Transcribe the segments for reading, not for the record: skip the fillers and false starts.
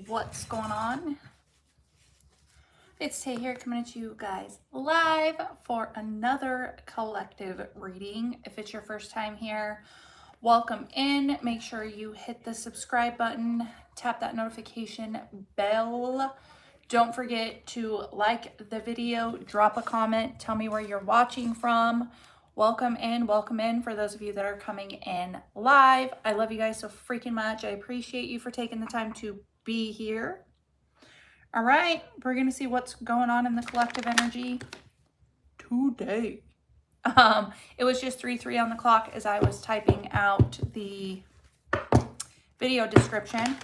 what's going on? It's Tay here, coming at you guys live for another collective reading. If it's your first time here, welcome in. Make sure you hit the subscribe button, tap that notification bell. Don't forget to like the video, drop a comment, tell me where you're watching from. Welcome in for those of you that are coming in live. I love you guys so freaking much. I appreciate you for taking the time to be here. All right, we're going to see what's going on in the collective energy today. It was just 3:03 on the clock as I was typing out the video description.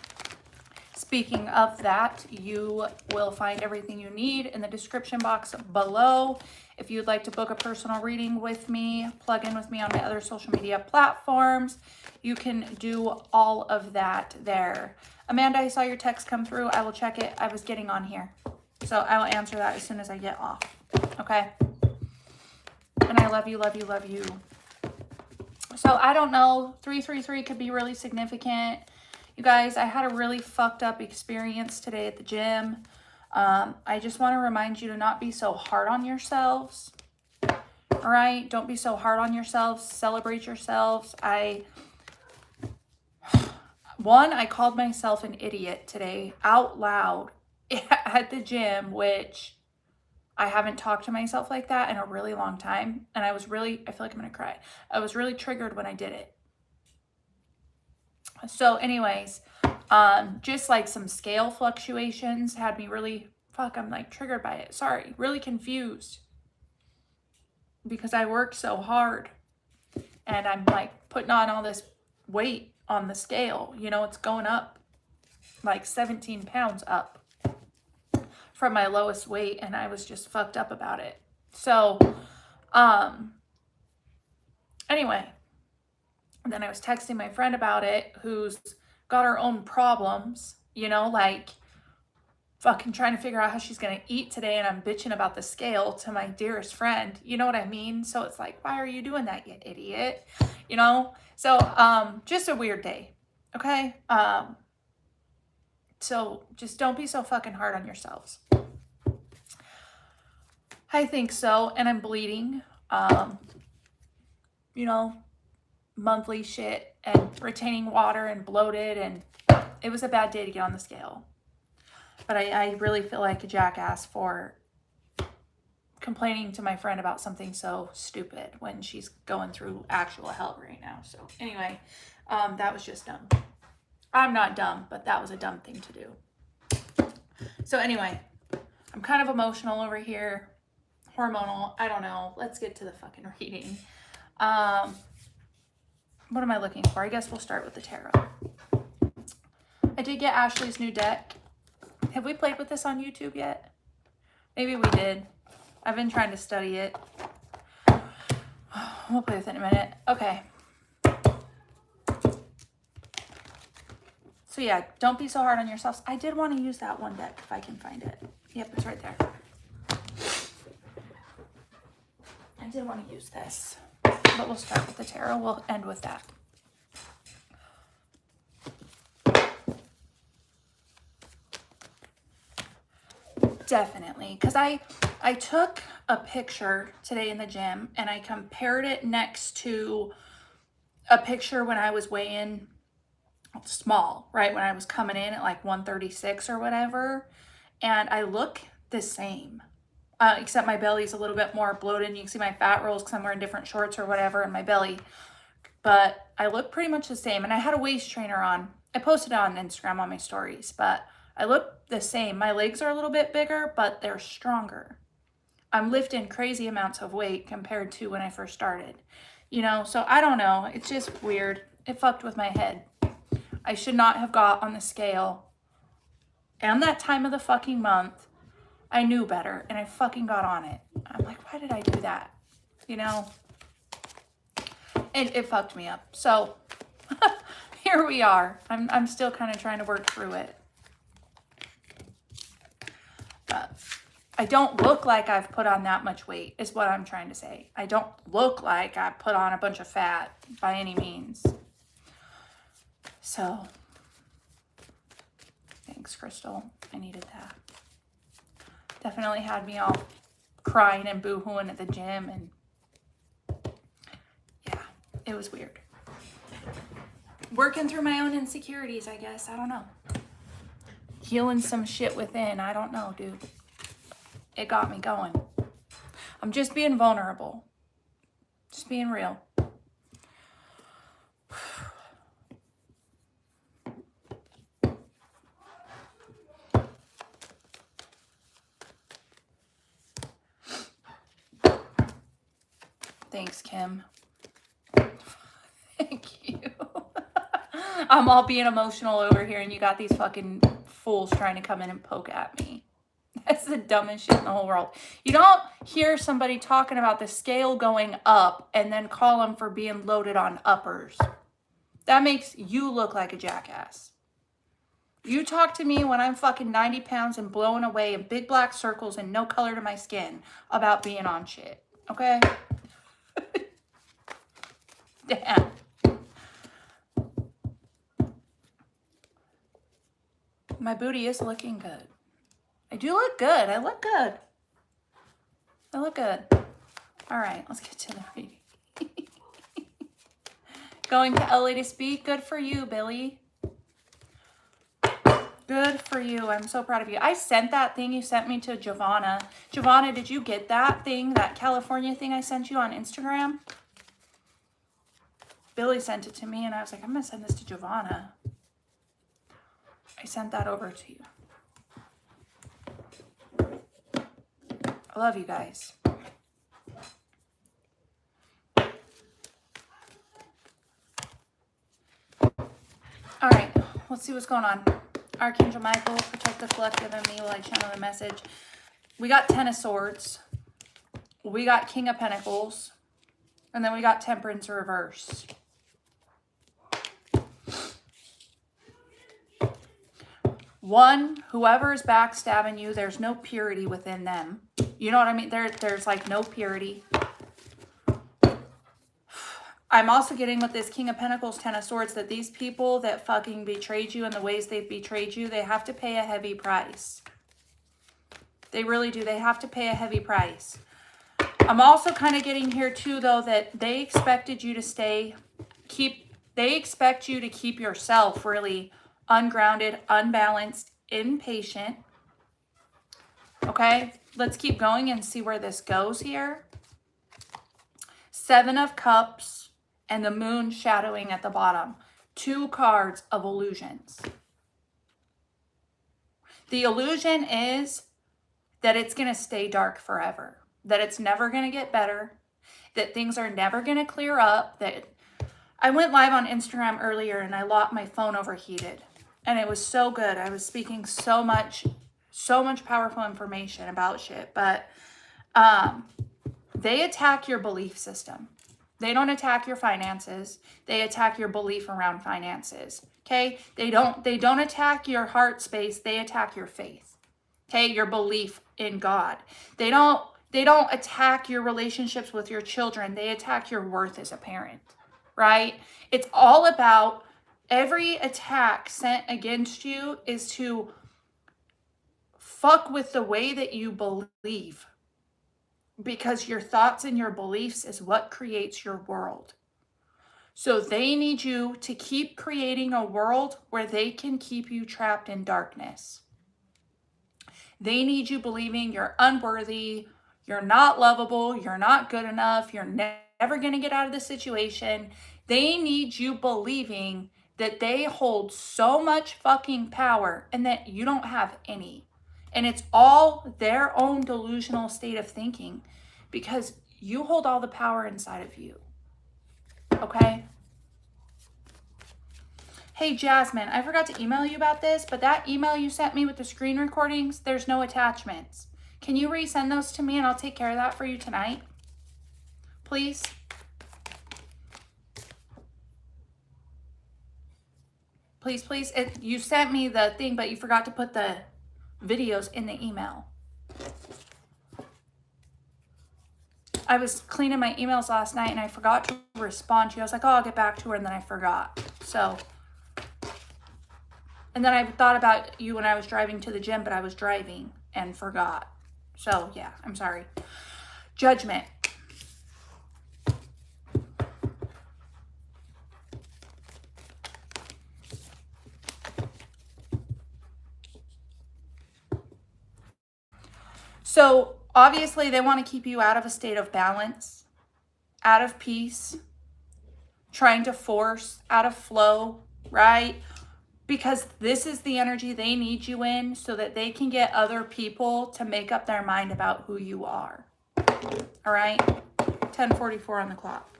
Speaking of that, you will find everything you need in the description box below. If you'd like to book a personal reading with me, plug in with me on my other social media platforms, you can do all of that there. Amanda, I saw your text come through. I will check it. I was getting on here, so I will answer that as soon as I get off. Okay? And I love you, love you, love you. So I don't know. 333 could be really significant. You guys, I had a really fucked up experience today at the gym. I just want to remind you to not be so hard on yourselves. All right? Don't be so hard on yourselves. Celebrate yourselves. I called myself an idiot today out loud at the gym, which I haven't talked to myself like that in a really long time. And I feel like I'm going to cry. I was really triggered when I did it. So anyways, just like some scale fluctuations had me really, I'm like triggered by it. Sorry, really confused because I worked so hard and I'm like putting on all this weight on the scale. You know, it's going up like 17 pounds up from my lowest weight, and I was just fucked up about it. So, anyway. And then I was texting my friend about it, who's got her own problems, you know, like fucking trying to figure out how she's going to eat today. And I'm bitching about the scale to my dearest friend. You know what I mean? So it's like, why are you doing that, you idiot? You know? So, just a weird day. Okay? So just don't be so fucking hard on yourselves. I think so. And I'm bleeding. You know, monthly shit and retaining water and bloated, and it was a bad day to get on the scale. But I really feel like a jackass for complaining to my friend about something so stupid when she's going through actual hell right now. So anyway, that was just dumb. I'm not dumb, but that was a dumb thing to do. So anyway, I'm kind of emotional over here, hormonal, I don't know. Let's get to the fucking reading. What am I looking for? I guess we'll start with the tarot. I did get Ashley's new deck. Have we played with this on YouTube yet? Maybe we did. I've been trying to study it. We'll play with it in a minute. Okay. So yeah, don't be so hard on yourselves. I did want to use that one deck if I can find it. Yep, it's right there. I did want to use this. But we'll start with the tarot. We'll end with that. Definitely. Because I took a picture today in the gym and I compared it next to a picture when I was weighing small, right? When I was coming in at like 136 or whatever. And I look the same. Except my belly's a little bit more bloated. You can see my fat rolls because I'm wearing different shorts or whatever in my belly. But I look pretty much the same. And I had a waist trainer on. I posted it on Instagram on my stories. But I look the same. My legs are a little bit bigger, but they're stronger. I'm lifting crazy amounts of weight compared to when I first started. You know, so I don't know. It's just weird. It fucked with my head. I should not have got on the scale. And that time of the fucking month, I knew better, and I fucking got on it. I'm like, why did I do that? You know? It fucked me up. So, here we are. I'm still kind of trying to work through it. But I don't look like I've put on that much weight, is what I'm trying to say. I don't look like I put on a bunch of fat by any means. So, Thanks, Crystal. I needed that. Definitely had me all crying and boo-hooing at the gym, and yeah, it was weird. Working through my own insecurities, I guess. I don't know. Healing some shit within. I don't know, dude. It got me going. I'm just being vulnerable. Just being real. Thanks, Kim. Thank you. I'm all being emotional over here, and you got these fucking fools trying to come in and poke at me. That's the dumbest shit in the whole world. You don't hear somebody talking about the scale going up and then call them for being loaded on uppers. That makes you look like a jackass. You talk to me when I'm fucking 90 pounds and blowing away in big black circles and no color to my skin about being on shit. Okay? Damn. My booty is looking good. I do look good. I look good. I look good. All right, let's get to the reading. Going to LA to speak. Good for you, Billy. Good for you. I'm so proud of you. I sent that thing you sent me to Giovanna. Giovanna, did you get that thing, that California thing I sent you on Instagram? Billy sent it to me, and I was like, I'm going to send this to Giovanna. I sent that over to you. I love you guys. All right, let's see what's going on. Archangel Michael, protect the collective and me while I channel the message. We got Ten of Swords. We got King of Pentacles. And then we got Temperance reverse. One, whoever is backstabbing you, there's no purity within them. You know what I mean? There's like no purity. I'm also getting with this King of Pentacles, Ten of Swords, that these people that fucking betrayed you in the ways they've betrayed you, they have to pay a heavy price. They really do. They have to pay a heavy price. I'm also kind of getting here too, though, that they expected you to they expect you to keep yourself really ungrounded, unbalanced, impatient. Okay, let's keep going and see where this goes here. Seven of Cups and the Moon shadowing at the bottom. Two cards of illusions. The illusion is that it's going to stay dark forever. That it's never going to get better. That things are never going to clear up. That I went live on Instagram earlier and my phone overheated. And it was so good. I was speaking so much powerful information about shit. But they attack your belief system. They don't attack your finances. They attack your belief around finances. Okay? They don't attack your heart space. They attack your faith. Okay? Your belief in God. They don't attack your relationships with your children. They attack your worth as a parent. Right? It's all about every attack sent against you is to fuck with the way that you believe. Because your thoughts and your beliefs is what creates your world. So they need you to keep creating a world where they can keep you trapped in darkness. They need you believing you're unworthy, you're not lovable, you're not good enough, you're never going to get out of the situation. They need you believing that they hold so much fucking power and that you don't have any. And it's all their own delusional state of thinking because you hold all the power inside of you. Okay? Hey, Jasmine, I forgot to email you about this, but that email you sent me with the screen recordings, there's no attachments. Can you resend those to me and I'll take care of that for you tonight? Please? Please, please. You sent me the thing, but you forgot to put the videos in the email. I was cleaning my emails last night and I forgot to respond to you. I was like, oh, I'll get back to her, and then I forgot. So And then I thought about you when I was driving to the gym, but I was driving and forgot. So yeah, I'm sorry. Judgment. So obviously they want to keep you out of a state of balance, out of peace, trying to force out of flow, right? Because this is the energy they need you in so that they can get other people to make up their mind about who you are. All right? 10:44 on the clock.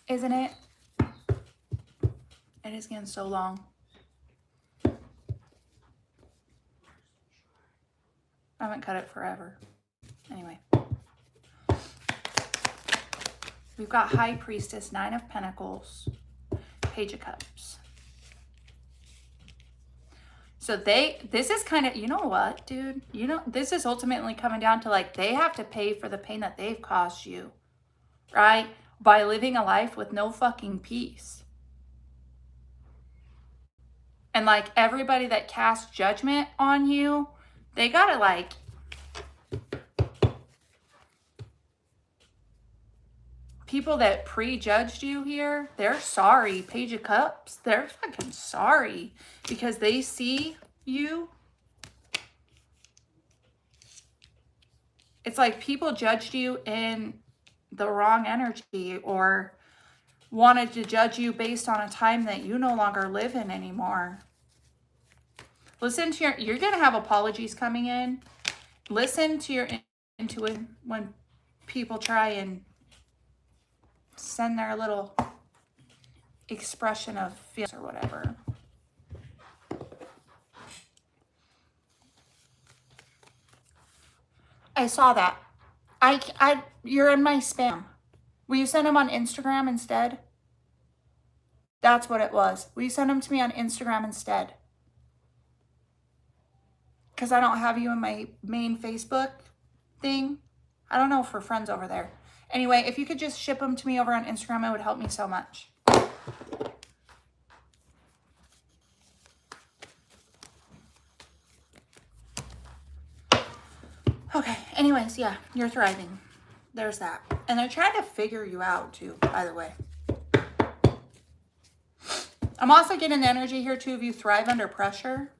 Isn't it? It is getting so long. I haven't cut it forever. Anyway. We've got High Priestess, 9 of Pentacles, Page of Cups. So this is kind of, you know what, dude? You know, this is ultimately coming down to like, they have to pay for the pain that they've caused you, right? By living a life with no fucking peace. And like everybody that casts judgment on you, they gotta like, people that prejudged you here, they're sorry. Page of Cups, they're fucking sorry because they see you. It's like people judged you in the wrong energy or wanted to judge you based on a time that you no longer live in anymore. Listen to you're going to have apologies coming in. Listen to your intuition when people try and send their little expression of feelings or whatever. I saw that. You're in my spam. Will you send them on Instagram instead? That's what it was. Will you send them to me on Instagram instead? Because I don't have you in my main Facebook thing. I don't know if we're friends over there. Anyway, if you could just ship them to me over on Instagram, it would help me so much. Okay, anyways, yeah, you're thriving. There's that. And they're trying to figure you out too, by the way. I'm also getting energy here too of you thrive under pressure.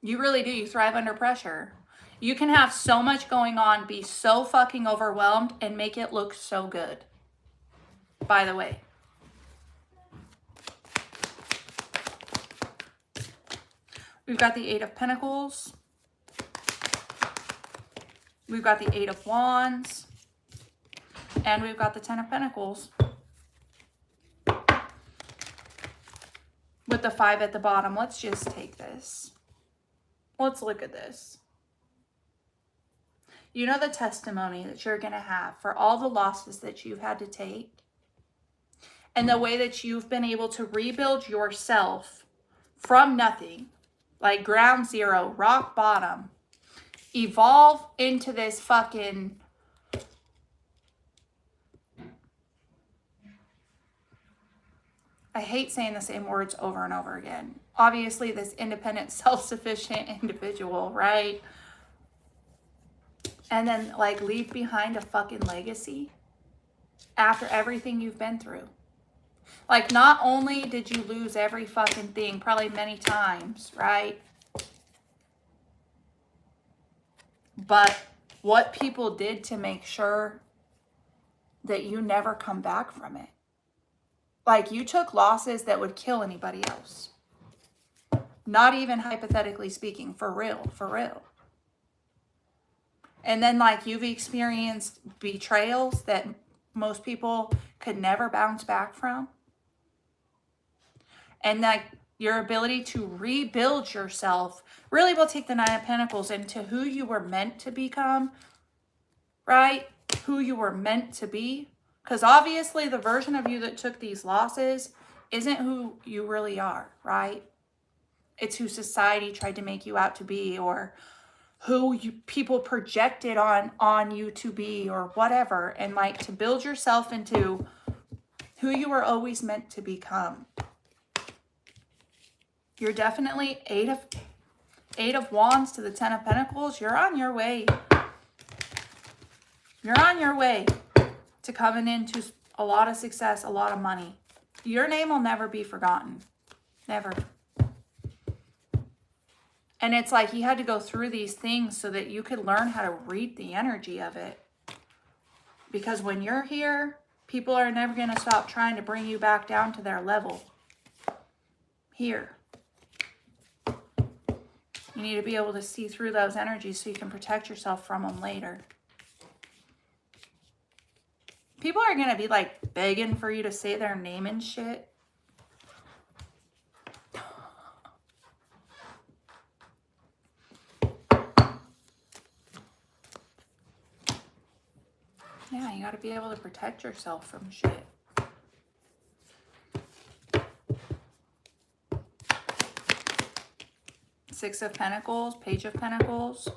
You really do. You thrive under pressure. You can have so much going on, be so fucking overwhelmed, and make it look so good. By the way. We've got the 8 of Pentacles. We've got the 8 of Wands. And we've got the 10 of Pentacles. With the 5 at the bottom. Let's just take this. Let's look at this. You know the testimony that you're going to have for all the losses that you've had to take. And the way that you've been able to rebuild yourself from nothing. Like ground zero, rock bottom. Evolve into this fucking... I hate saying the same words over and over again. Obviously, this independent, self-sufficient individual, right? And then, like, leave behind a fucking legacy after everything you've been through. Like, not only did you lose every fucking thing, probably many times, right? But what people did to make sure that you never come back from it. Like, you took losses that would kill anybody else. Not even hypothetically speaking, for real, for real. And then, like, you've experienced betrayals that most people could never bounce back from. And, like, your ability to rebuild yourself really will take the 9 of Pentacles into who you were meant to become, right? Who you were meant to be. Because obviously the version of you that took these losses isn't who you really are, right? It's who society tried to make you out to be, or who people projected on you to be or whatever, and like to build yourself into who you were always meant to become. You're definitely Eight of Wands to the Ten of Pentacles. You're on your way. You're on your way to coming into a lot of success, a lot of money. Your name will never be forgotten. Never. And it's like you had to go through these things so that you could learn how to read the energy of it. Because when you're here, people are never going to stop trying to bring you back down to their level. Here. You need to be able to see through those energies so you can protect yourself from them later. People are going to be like begging for you to say their name and shit. Yeah, you got to be able to protect yourself from shit. Six of Pentacles, Page of Pentacles.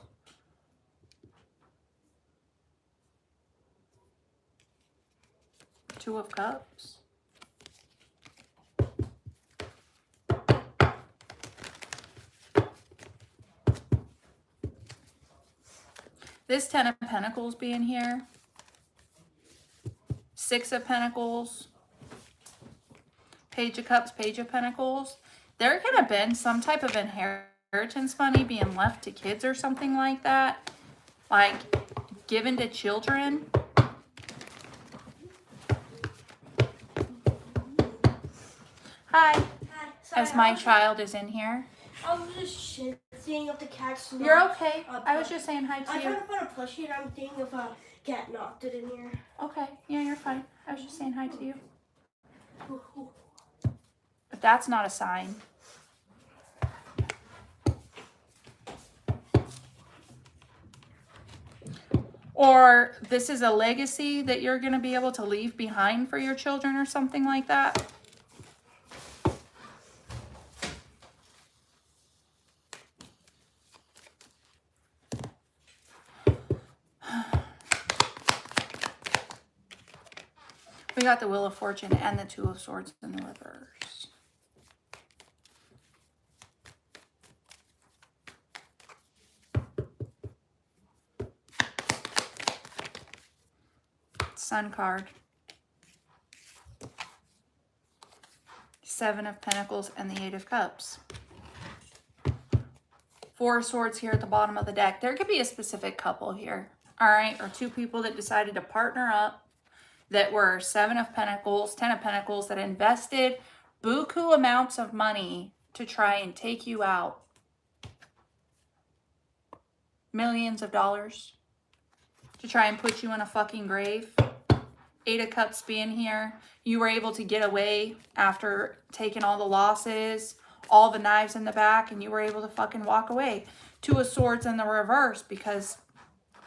Two of Cups. This Ten of Pentacles being here. Six of Pentacles. Page of Cups, Page of Pentacles. There could have been some type of inheritance money being left to kids or something like that. Like given to children. Hi. Hi. Sorry, As my child is in here. I was just seeing if the cat's not. You're okay. I was just saying hi to I'm you. trying to find a plushie and I'm thinking if a cat knocked it in here. Okay. Yeah, you're fine. I was just saying hi to you. Ooh, ooh. But that's not a sign. Or this is a legacy that you're going to be able to leave behind for your children or something like that. We got the Wheel of Fortune and the Two of Swords in the reverse. Sun card. Seven of Pentacles and the Eight of Cups. Four of Swords here at the bottom of the deck. There could be a specific couple here, all right? Or two people that decided to partner up that were Seven of Pentacles, Ten of Pentacles, that invested buku amounts of money to try and take you out. Millions of dollars to try and put you in a fucking grave. Eight of Cups being here. You were able to get away after taking all the losses, all the knives in the back, and you were able to fucking walk away. Two of Swords in the reverse, because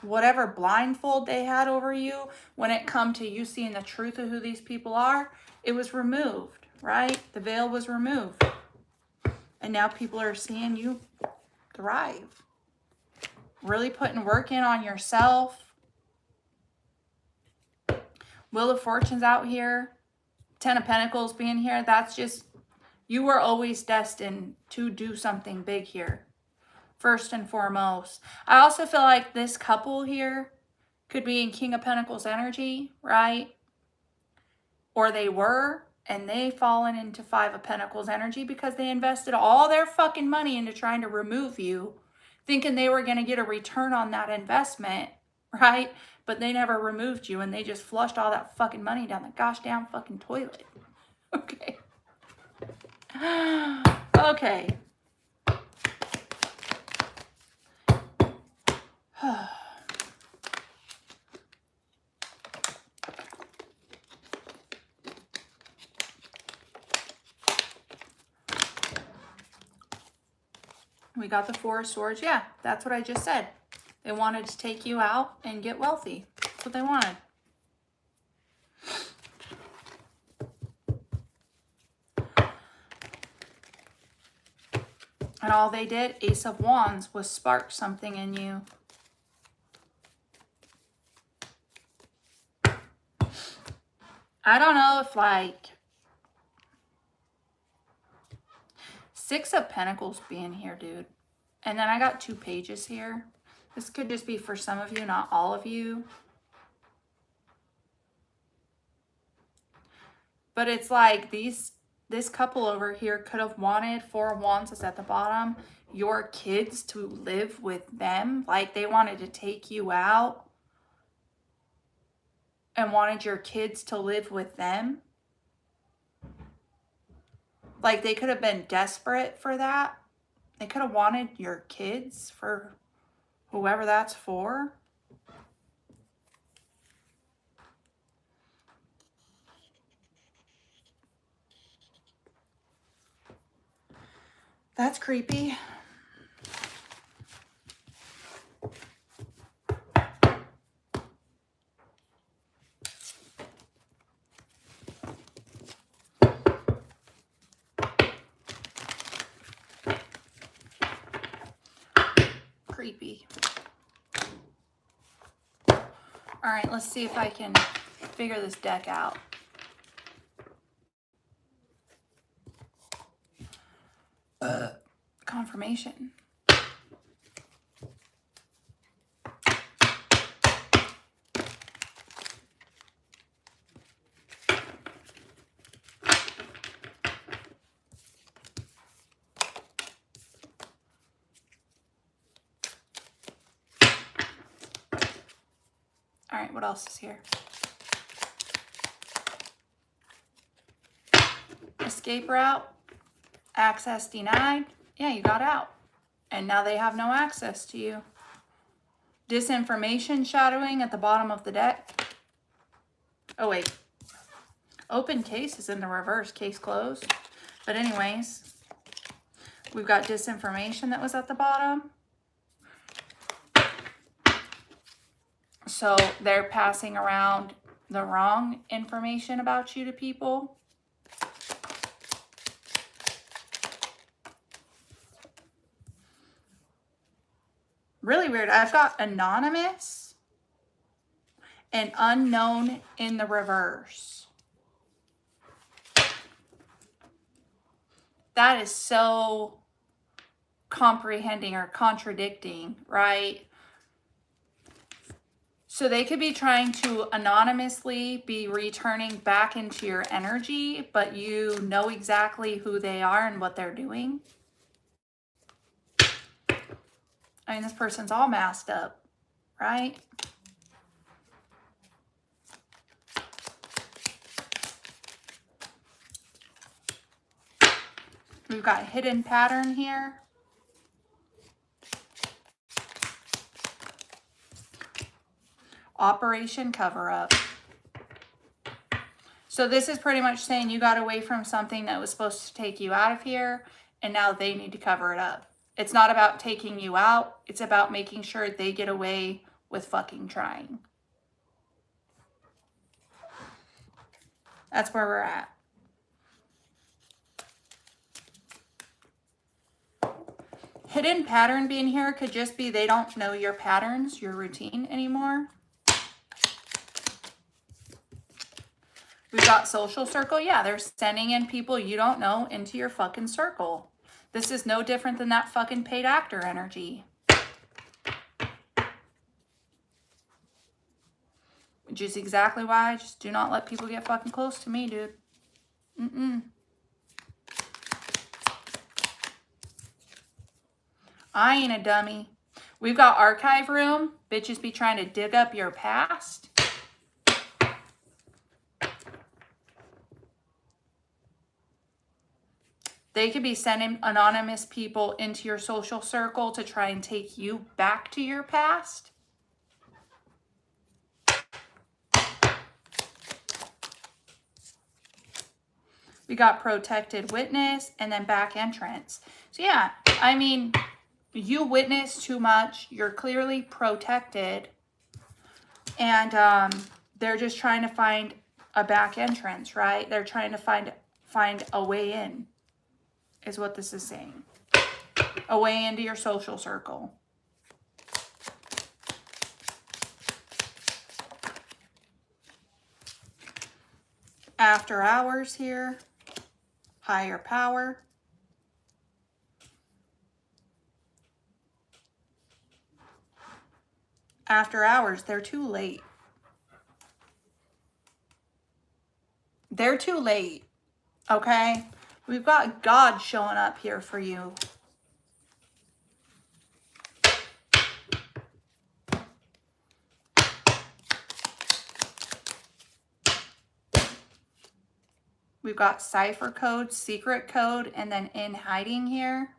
whatever blindfold they had over you, when it come to you seeing the truth of who these people are, it was removed, right? The veil was removed. And now people are seeing you thrive. Really putting work in on yourself. Wheel of Fortune's out here. Ten of Pentacles being here. That's just, you were always destined to do something big here. First and foremost. I also feel like this couple here could be in King of Pentacles energy, right? Or they were, and they've fallen into Five of Pentacles energy because they invested all their fucking money into trying to remove you, thinking they were going to get a return on that investment, right? But they never removed you, and they just flushed all that fucking money down the gosh damn fucking toilet. Okay. Okay. We got the Four of Swords. Yeah, that's what I just said. They wanted to take you out and get wealthy. That's what they wanted. And all they did, Ace of Wands, was spark something in you. I don't know if like Six of Pentacles being here, dude. And then I got 2 pages here. This could just be for some of you, not all of you. But it's like this couple over here could have wanted, 4 of Wands is at the bottom, your kids to live with them. Like they wanted to take you out and wanted your kids to live with them. Like they could have been desperate for that. They could have wanted your kids for whoever that's for. That's creepy. Creepy. All right, let's see if I can figure this deck out. Confirmation. All right, what else is here? Escape route, access denied. Yeah, you got out. And now they have no access to you. Disinformation shadowing at the bottom of the deck. Oh, wait. Open case is in the reverse, case closed. But anyways, we've got disinformation that was at the bottom. So they're passing around the wrong information about you to people. Really weird. I've got anonymous and unknown in the reverse. That is so comprehending or contradicting, right? So they could be trying to anonymously be returning back into your energy, but you know exactly who they are and what they're doing. I mean, this person's all masked up, right? We've got hidden pattern here. Operation cover-up. So this is pretty much saying you got away from something that was supposed to take you out of here, and now they need to cover it up. It's not about taking you out. It's about making sure they get away with fucking trying. That's where we're at. Hidden pattern being here could just be they don't know your patterns, your routine anymore. We've got social circle. Yeah, they're sending in people you don't know into your fucking circle. This is no different than that fucking paid actor energy. Which is exactly why I just do not let people get fucking close to me, dude. I ain't a dummy. We've got archive room. Bitches be trying to dig up your past. They could be sending anonymous people into your social circle to try and take you back to your past. We got protected witness and then back entrance. So yeah, I mean, you witness too much. You're clearly protected. And they're just trying to find a back entrance, right? They're trying to find a way in, is what this is saying. away into your social circle. After hours here, higher power. After hours, they're too late. They're too late, okay? We've got God showing up here for you. We've got cipher code, secret code, and then in hiding here.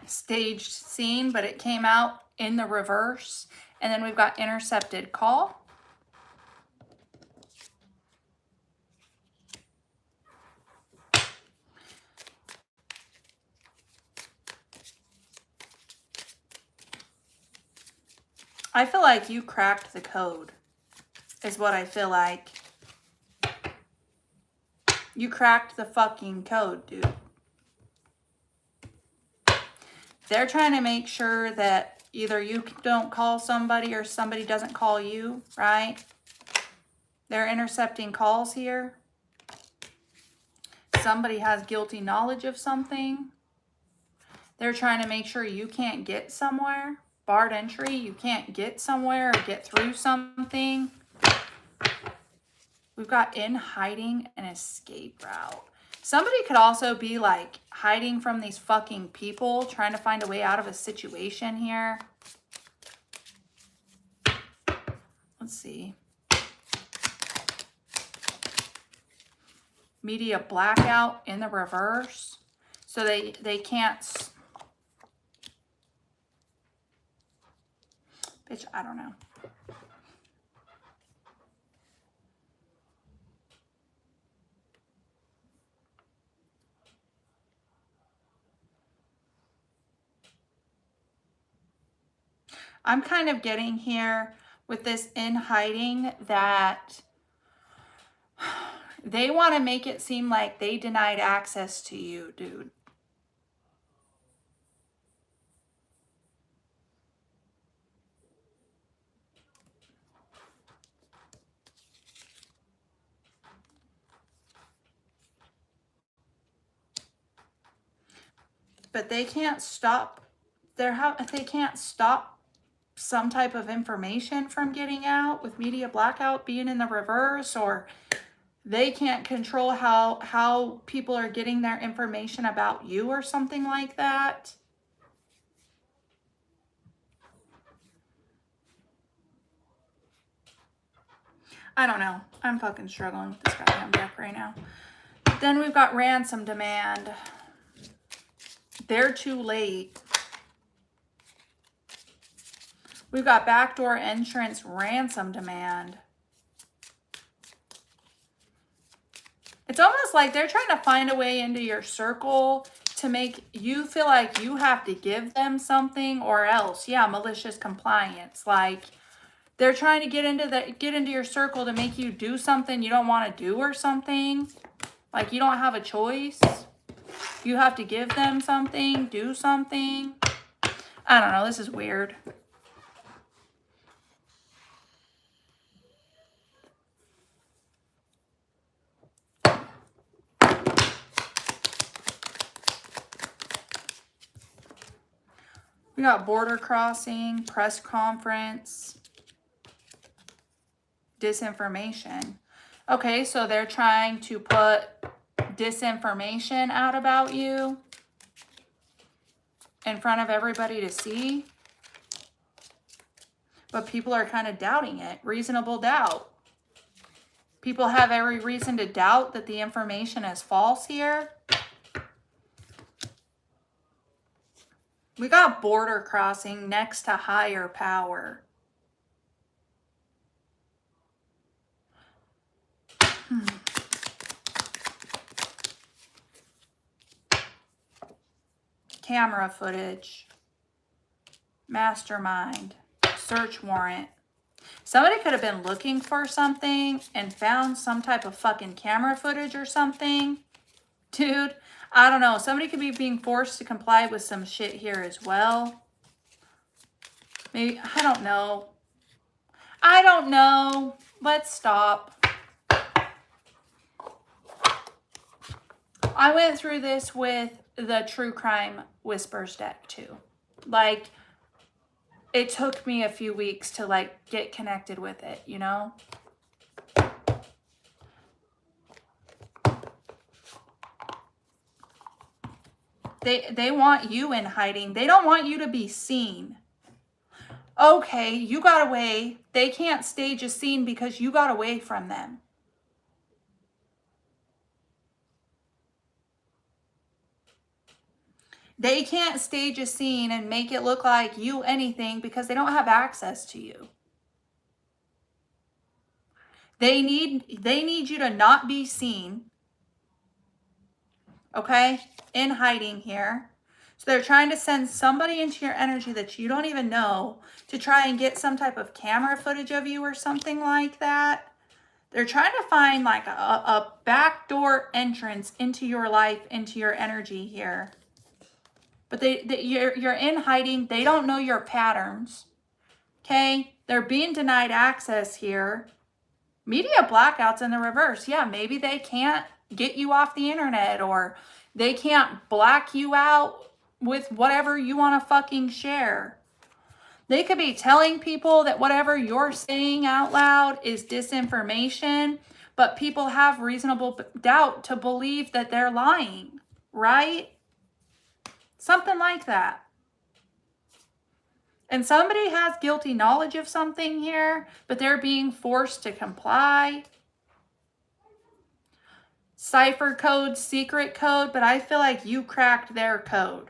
Staged scene, but it came out in the reverse. And then we've got intercepted call. I feel like you cracked the code, is what I feel like. You cracked the fucking code, dude. They're trying to make sure that either you don't call somebody or somebody doesn't call you, right? They're intercepting calls here. Somebody has guilty knowledge of something. They're trying to make sure you can't get somewhere. Barred entry, you can't get somewhere or get through something. We've got in hiding an escape route. Somebody could also be like hiding from these fucking people, trying to find a way out of a situation here. Let's see. Media blackout in the reverse. So they can't... Bitch, I don't know. I'm kind of getting here with this in hiding that they want to make it seem like they denied access to you, dude. But they can't stop they can't stop some type of information from getting out with media blackout being in the reverse, or they can't control how people are getting their information about you or something like that. I don't know. I'm fucking struggling with this goddamn deck right now. Then we've got ransom demand. They're too late. We've got backdoor entrance, ransom demand. It's almost like they're trying to find a way into your circle to make you feel like you have to give them something or else. Yeah, malicious compliance. Like they're trying to get into your circle to make you do something you don't want to do or something. Like you don't have a choice. You have to give them something, do something. I don't know. This is weird. We got border crossing, press conference, disinformation. Okay, so they're trying to put disinformation out about you in front of everybody to see. But people are kind of doubting it. Reasonable doubt. People have every reason to doubt that the information is false here. We got border crossing next to higher power. Camera footage. Mastermind. Search warrant. Somebody could have been looking for something and found some type of fucking camera footage or something. Dude, I don't know. Somebody could be being forced to comply with some shit here as well. Maybe, I don't know. I don't know. Let's stop. I went through this with the True Crime Whispers deck too. Like, it took me a few weeks to like get connected with it, you know? They want you in hiding. They don't want you to be seen. Okay, you got away. They can't stage a scene because you got away from them. They can't stage a scene and make it look like you anything because they don't have access to you. They need you to not be seen. Okay? In hiding here. So they're trying to send somebody into your energy that you don't even know to try and get some type of camera footage of you or something like that. They're trying to find like a backdoor entrance into your life, into your energy here. But you're in hiding. They don't know your patterns. Okay? They're being denied access here. Media blackouts in the reverse. Yeah, maybe they can't get you off the internet, or they can't black you out with whatever you want to fucking share. They could be telling people that whatever you're saying out loud is disinformation, but people have reasonable doubt to believe that they're lying, right? Something like that. And somebody has guilty knowledge of something here, but they're being forced to comply. Cipher code, secret code, but I feel like you cracked their code.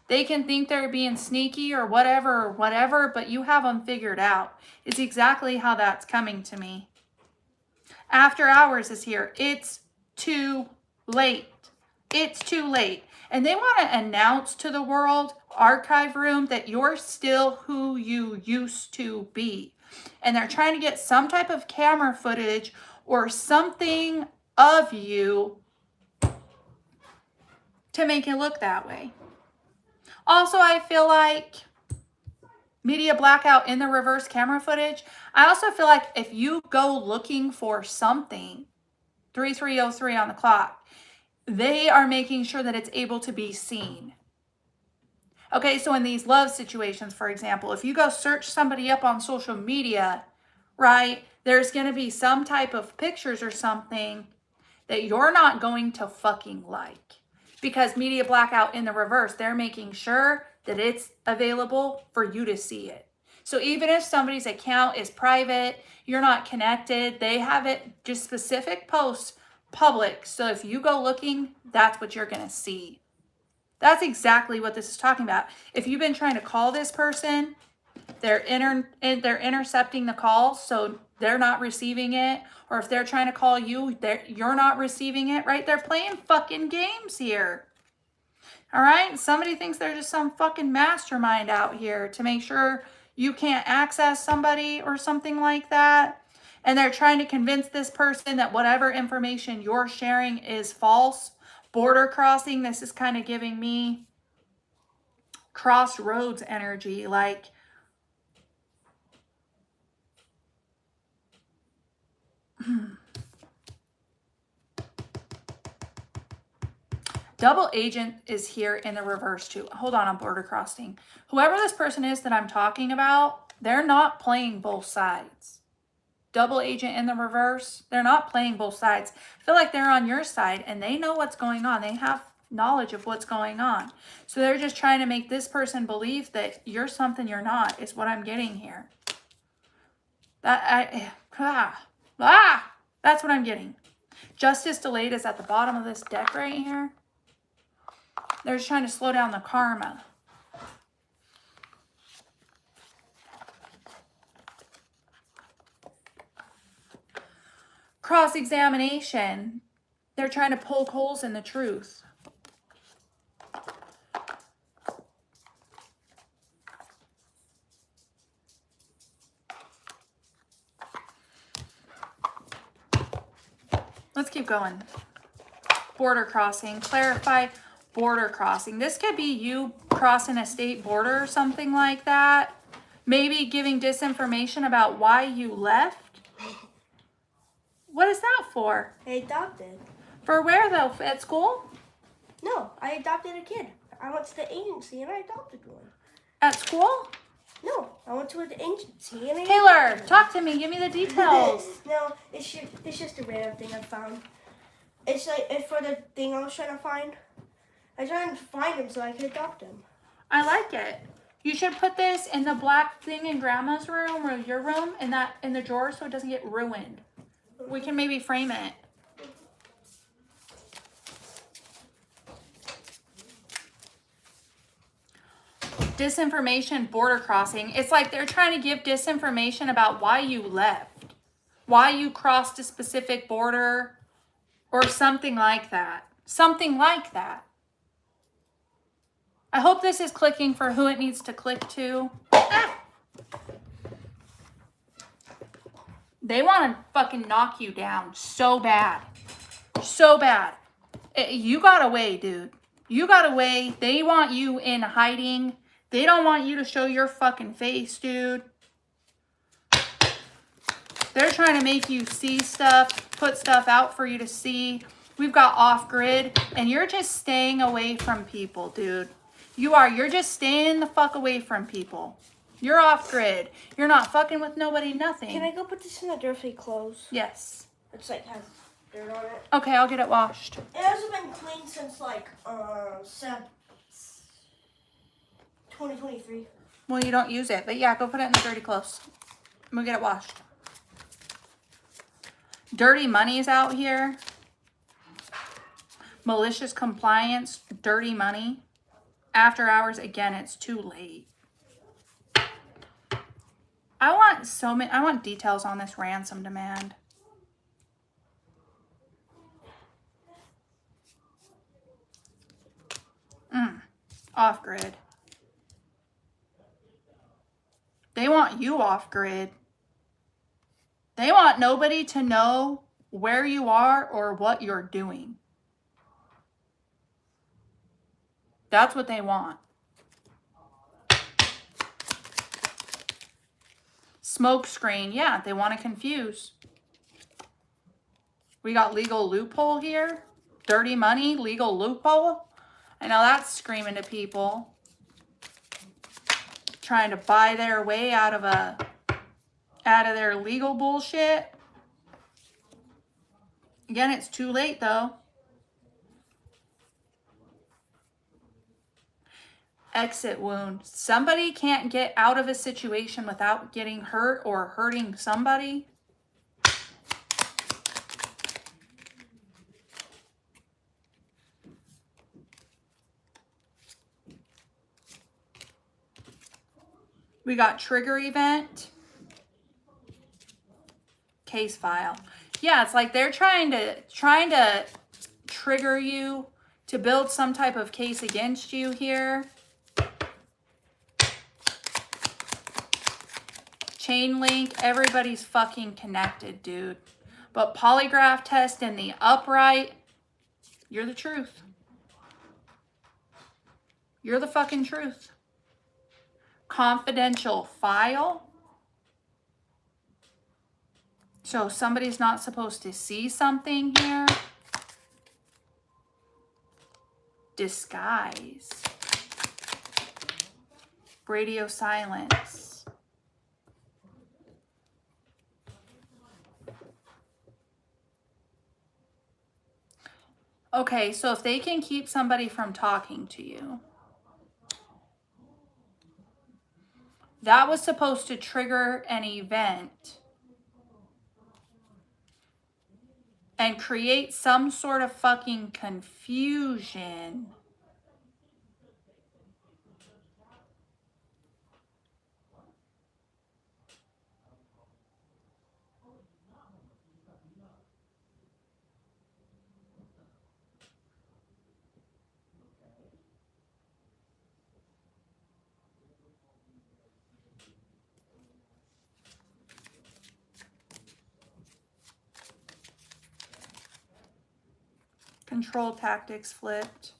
They can think they're being sneaky or whatever, but you have them figured out. It's exactly how that's coming to me. After hours is here. It's too late. It's too late. And they want to announce to the world, archive room, that you're still who you used to be. And they're trying to get some type of camera footage or something of you to make it look that way. Also, I feel like media blackout in the reverse camera footage. I also feel like if you go looking for something, 3303 on the clock, they are making sure that it's able to be seen. Okay, so in these love situations, for example, if you go search somebody up on social media, right, there's going to be some type of pictures or something that you're not going to fucking like. Because media blackout in the reverse, they're making sure that it's available for you to see it. So even if somebody's account is private, you're not connected, they have it just specific posts public. So if you go looking, that's what you're going to see. That's exactly what this is talking about. If you've been trying to call this person, they're intercepting the call, so they're not receiving it. Or if they're trying to call you, you're not receiving it, right? They're playing fucking games here. All right? Somebody thinks they're just some fucking mastermind out here to make sure you can't access somebody or something like that. And they're trying to convince this person that whatever information you're sharing is false. Border crossing, this is kind of giving me crossroads energy, like double agent is here in the reverse too. Hold on border crossing. Whoever this person is that I'm talking about, they're not playing both sides. Double agent in the reverse, they're not playing both sides. I feel like they're on your side and they know what's going on. They have knowledge of what's going on. So they're just trying to make this person believe that you're something you're not, is what I'm getting here. That's what I'm getting. Justice delayed is at the bottom of this deck right here. They're just trying to slow down the karma. cross-examination. They're trying to poke holes in the truth. Let's keep going. Border crossing. Clarify border crossing. This could be you crossing a state border or something like that. Maybe giving disinformation about why you left. What is that for? I adopted. For where though? At school? No, I adopted a kid. I went to the agency and I adopted one. At school? No, I went to an agency and I Taylor, adopted talk to me. Give me the details. No, it's just a random thing I found. It's like it's for the thing I was trying to find. I was trying to find him so I could adopt him. I like it. You should put this in the black thing in Grandma's room or your room in the drawer so it doesn't get ruined. We can maybe frame it. Disinformation, border crossing. It's like they're trying to give disinformation about why you left, why you crossed a specific border, or something like that. Something like that. I hope this is clicking for who it needs to click to. They want to fucking knock you down so bad. So bad. You got away, dude. You got away. They want you in hiding. They don't want you to show your fucking face, dude. They're trying to make you see stuff, put stuff out for you to see. We've got off-grid, and you're just staying away from people, dude. You're just staying the fuck away from people. You're off-grid. You're not fucking with nobody, nothing. Can I go put this in the dirty clothes? Yes. It's like has dirt on it. Okay, I'll get it washed. It hasn't been cleaned since like 2023. Well, you don't use it, but yeah, go put it in the dirty clothes. I'm gonna get it washed. Dirty money's out here. Malicious compliance, dirty money. After hours, again, it's too late. I want details on this ransom demand. Off grid. They want you off grid. They want nobody to know where you are or what you're doing. That's what they want. Smoke screen. Yeah, they want to confuse. We got legal loophole here. Dirty money, legal loophole. I know that's screaming to people. Trying to buy their way out of their legal bullshit. Again, it's too late though. Exit wound. Somebody can't get out of a situation without getting hurt or hurting somebody. We got trigger event. Case file. Yeah, it's like they're trying to trigger you to build some type of case against you here. Chain link, everybody's fucking connected, dude. But polygraph test in the upright, you're the truth. You're the fucking truth. Confidential file. So somebody's not supposed to see something here. Disguise. Radio silence. Okay, so if they can keep somebody from talking to you, that was supposed to trigger an event and create some sort of fucking confusion. Control tactics flipped.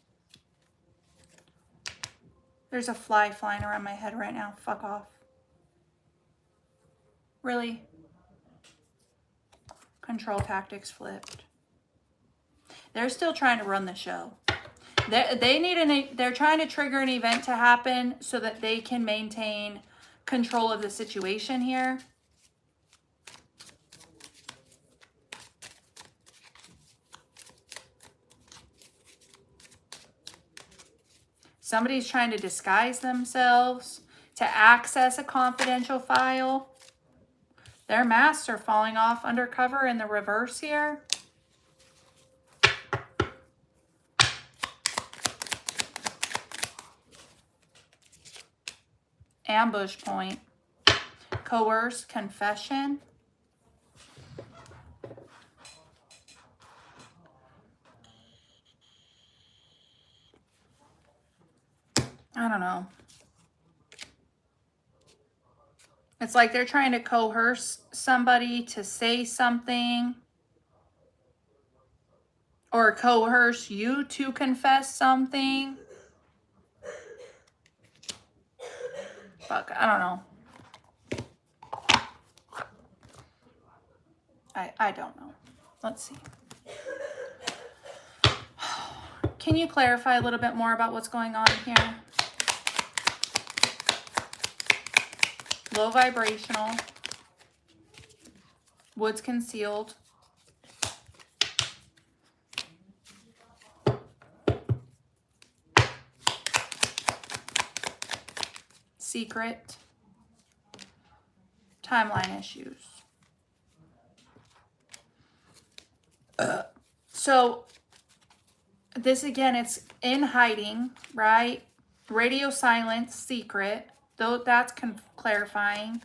There's a fly flying around my head right now. Fuck off. Really? Control tactics flipped. They're still trying to run the show. They're trying to trigger an event to happen so that they can maintain control of the situation here. Somebody's trying to disguise themselves to access a confidential file. Their masks are falling off undercover in the reverse here. Ambush point. Coerce confession. I don't know. It's like they're trying to coerce somebody to say something, or coerce you to confess something. Fuck, I don't know. I don't know. Let's see. Can you clarify a little bit more about what's going on here? Low vibrational. Woods concealed. Secret. Timeline issues. So this again, it's in hiding, right? Radio silence, secret. Though that's clarifying.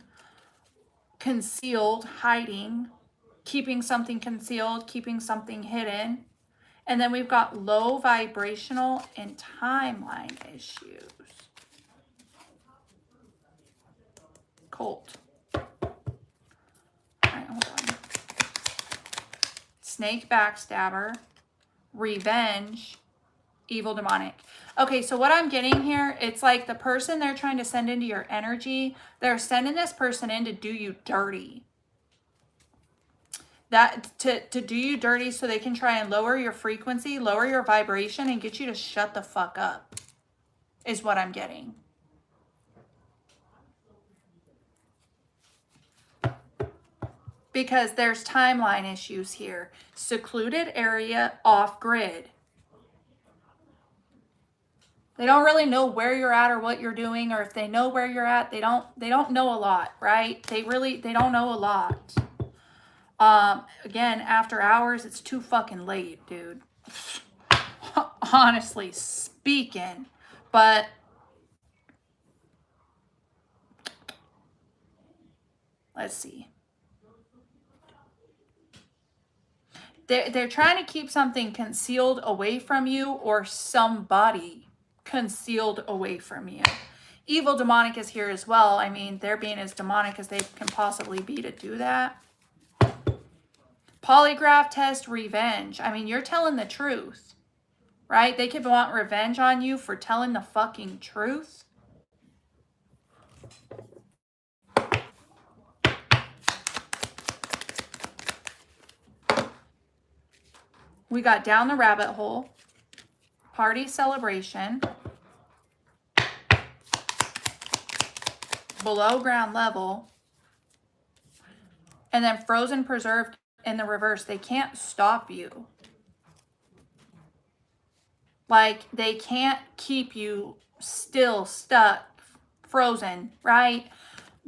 Concealed, hiding. Keeping something concealed, keeping something hidden. And then we've got low vibrational and timeline issues. Colt. All right, hold on. Snake backstabber. Revenge. Evil demonic. Okay, so what I'm getting here, it's like the person they're trying to send into your energy, they're sending this person in to do you dirty. That to do you dirty so they can try and lower your frequency, lower your vibration, and get you to shut the fuck up, is what I'm getting. Because there's timeline issues here. Secluded area, off grid. They don't really know where you're at or what you're doing, or if they know where you're at, they don't know a lot, right? They don't know a lot. Again, after hours, it's too fucking late, dude. Honestly speaking. But let's see. They're trying to keep something concealed away from you, or somebody concealed away from you. Evil demonic is here as well. I mean, they're being as demonic as they can possibly be to do that. Polygraph test, revenge. I mean, you're telling the truth, right? They could want revenge on you for telling the fucking truth. We got down the rabbit hole. Party celebration. Below ground level. And then frozen preserved in the reverse. They can't stop you. Like, they can't keep you still stuck, frozen, right?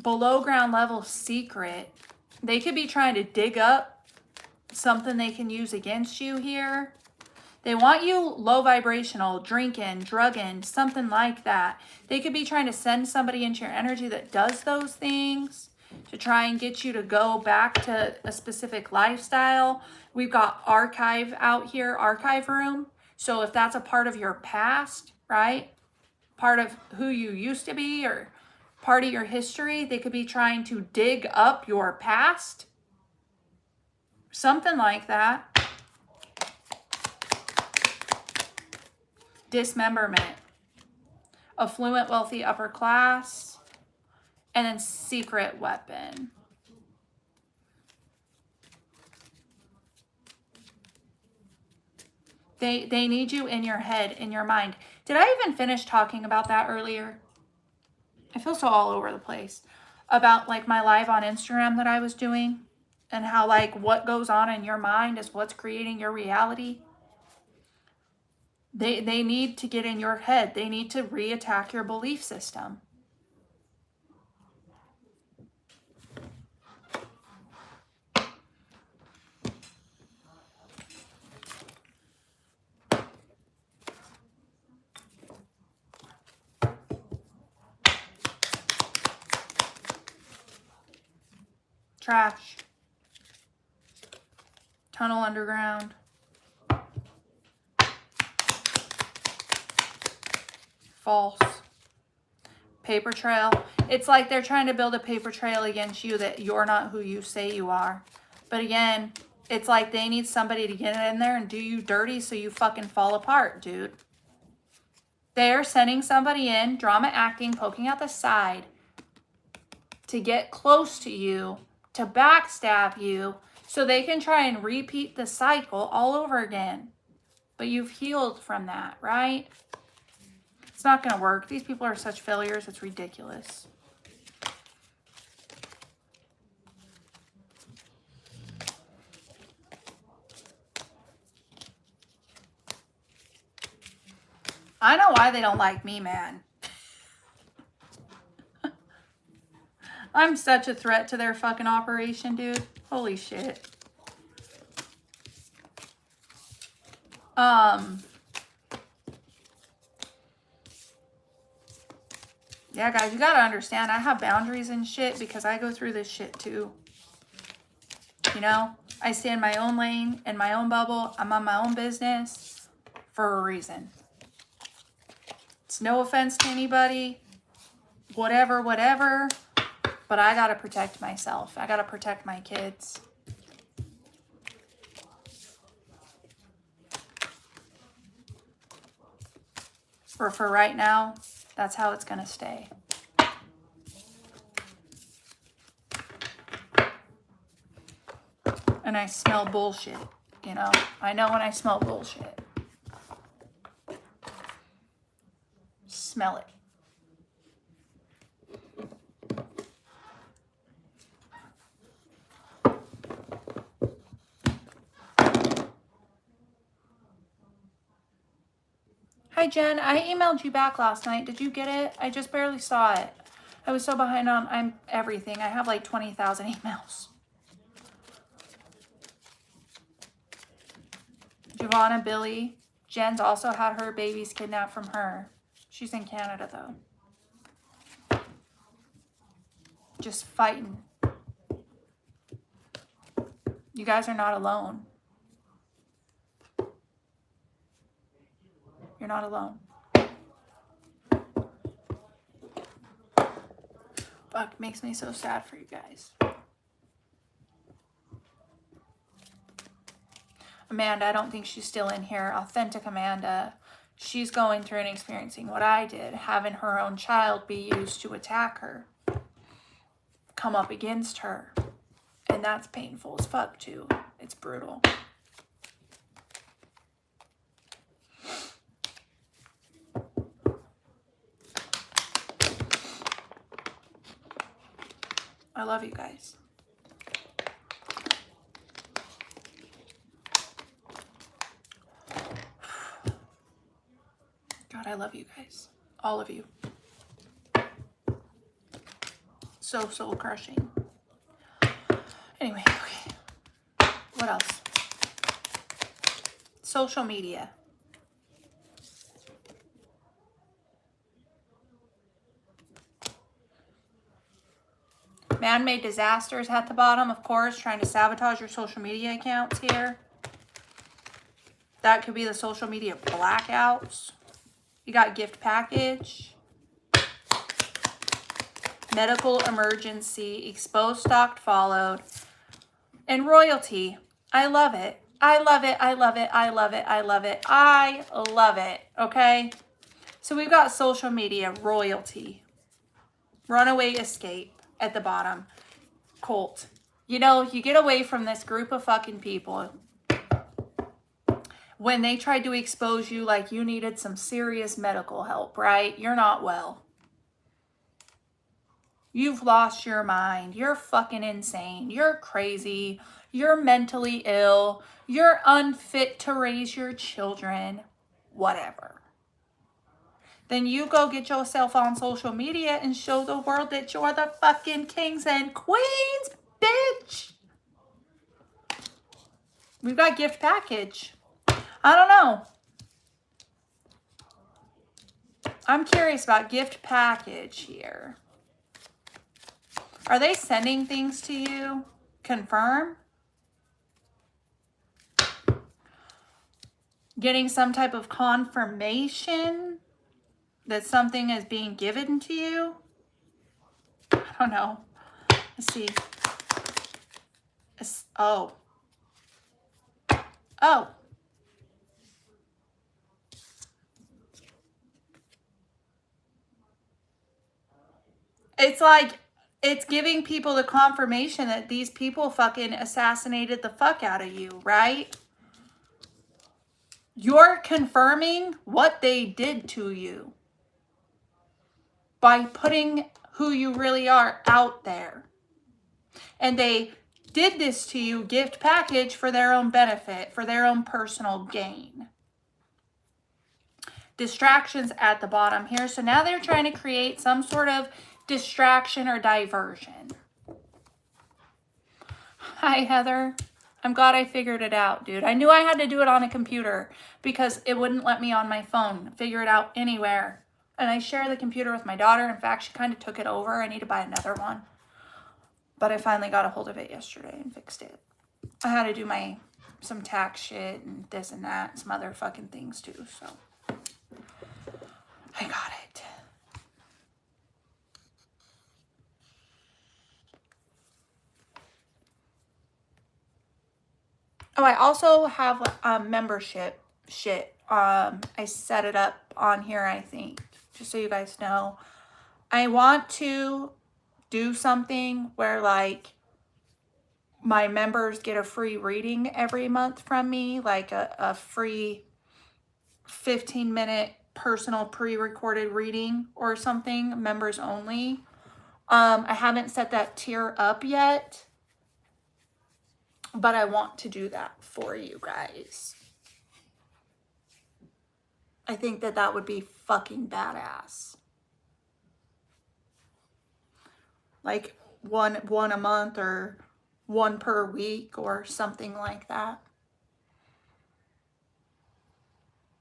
Below ground level secret. They could be trying to dig up something they can use against you here. They want you low vibrational, drinking, drugging, something like that. They could be trying to send somebody into your energy that does those things to try and get you to go back to a specific lifestyle. We've got archive out here, archive room. So if that's a part of your past, right? Part of who you used to be, or part of your history, they could be trying to dig up your past. Something like that. dismemberment, affluent, wealthy, upper class, and then secret weapon. They need you in your head, in your mind. Did I even finish talking about that earlier? I feel so all over the place about like my live on Instagram that I was doing and how like what goes on in your mind is what's creating your reality. They need to get in your head. They need to reattack your belief system. Trash. Tunnel underground. False. Paper trail. It's like they're trying to build a paper trail against you that you're not who you say you are. But again, it's like they need somebody to get in there and do you dirty so you fucking fall apart, dude. They're sending somebody in, drama acting, poking out the side to get close to you, to backstab you, so they can try and repeat the cycle all over again. But you've healed from that, right? It's not going to work. These people are such failures. It's ridiculous. I know why they don't like me, man. I'm such a threat to their fucking operation, dude. Holy shit. Yeah, guys, you gotta understand, I have boundaries and shit because I go through this shit too. You know? I stay in my own lane, in my own bubble. I'm on my own business for a reason. It's no offense to anybody. Whatever. But I gotta protect myself. I gotta protect my kids. For right now, that's how it's gonna stay. And I smell bullshit, you know? I know when I smell bullshit. Smell it. Hi, Jen. I emailed you back last night. Did you get it? I just barely saw it. I was so behind on everything. I have like 20,000 emails. Giovanna, Billy. Jen's also had her babies kidnapped from her. She's in Canada, though. Just fighting. You guys are not alone. You're not alone. Fuck, makes me so sad for you guys. Amanda, I don't think she's still in here. Authentic Amanda. She's going through and experiencing what I did, having her own child be used to attack her, come up against her. And that's painful as fuck, too. It's brutal. I love you guys. God, I love you guys. All of you. So soul crushing. Anyway, okay. What else? Social media. Man-made disasters at the bottom, of course, trying to sabotage your social media accounts here. That could be the social media blackouts. You got gift package. Medical emergency. Exposed, stalked, followed. And royalty. I love it. I love it. I love it. I love it. I love it. I love it. Okay. So we've got social media, royalty, runaway escape at the bottom, cult. You know, you get away from this group of fucking people when they tried to expose you like you needed some serious medical help, right? You're not well. You've lost your mind. You're fucking insane. You're crazy. You're mentally ill. You're unfit to raise your children. Whatever. Then you go get yourself on social media and show the world that you're the fucking kings and queens, bitch. We've got gift package. I don't know. I'm curious about gift package here. Are they sending things to you? Confirm? Getting some type of confirmation that something is being given to you? I don't know. Let's see. Oh. Oh. It's like, it's giving people the confirmation that these people fucking assassinated the fuck out of you, right? You're confirming what they did to you by putting who you really are out there. And they did this to you, gift package, for their own benefit, for their own personal gain. Distractions at the bottom here. So now they're trying to create some sort of distraction or diversion. Hi, Heather. I'm glad I figured it out, dude. I knew I had to do it on a computer because it wouldn't let me on my phone figure it out anywhere. And I share the computer with my daughter. In fact, she kind of took it over. I need to buy another one. But I finally got a hold of it yesterday and fixed it. I had to do some tax shit and this and that and some other fucking things too, so I got it. Oh, I also have membership shit. I set it up on here, I think, just so you guys know. I want to do something where, like, my members get a free reading every month from me, like a free 15-minute personal pre-recorded reading or something, members only. I haven't set that tier up yet, but I want to do that for you guys. I think that that would be fucking badass. Like one a month or one per week or something like that.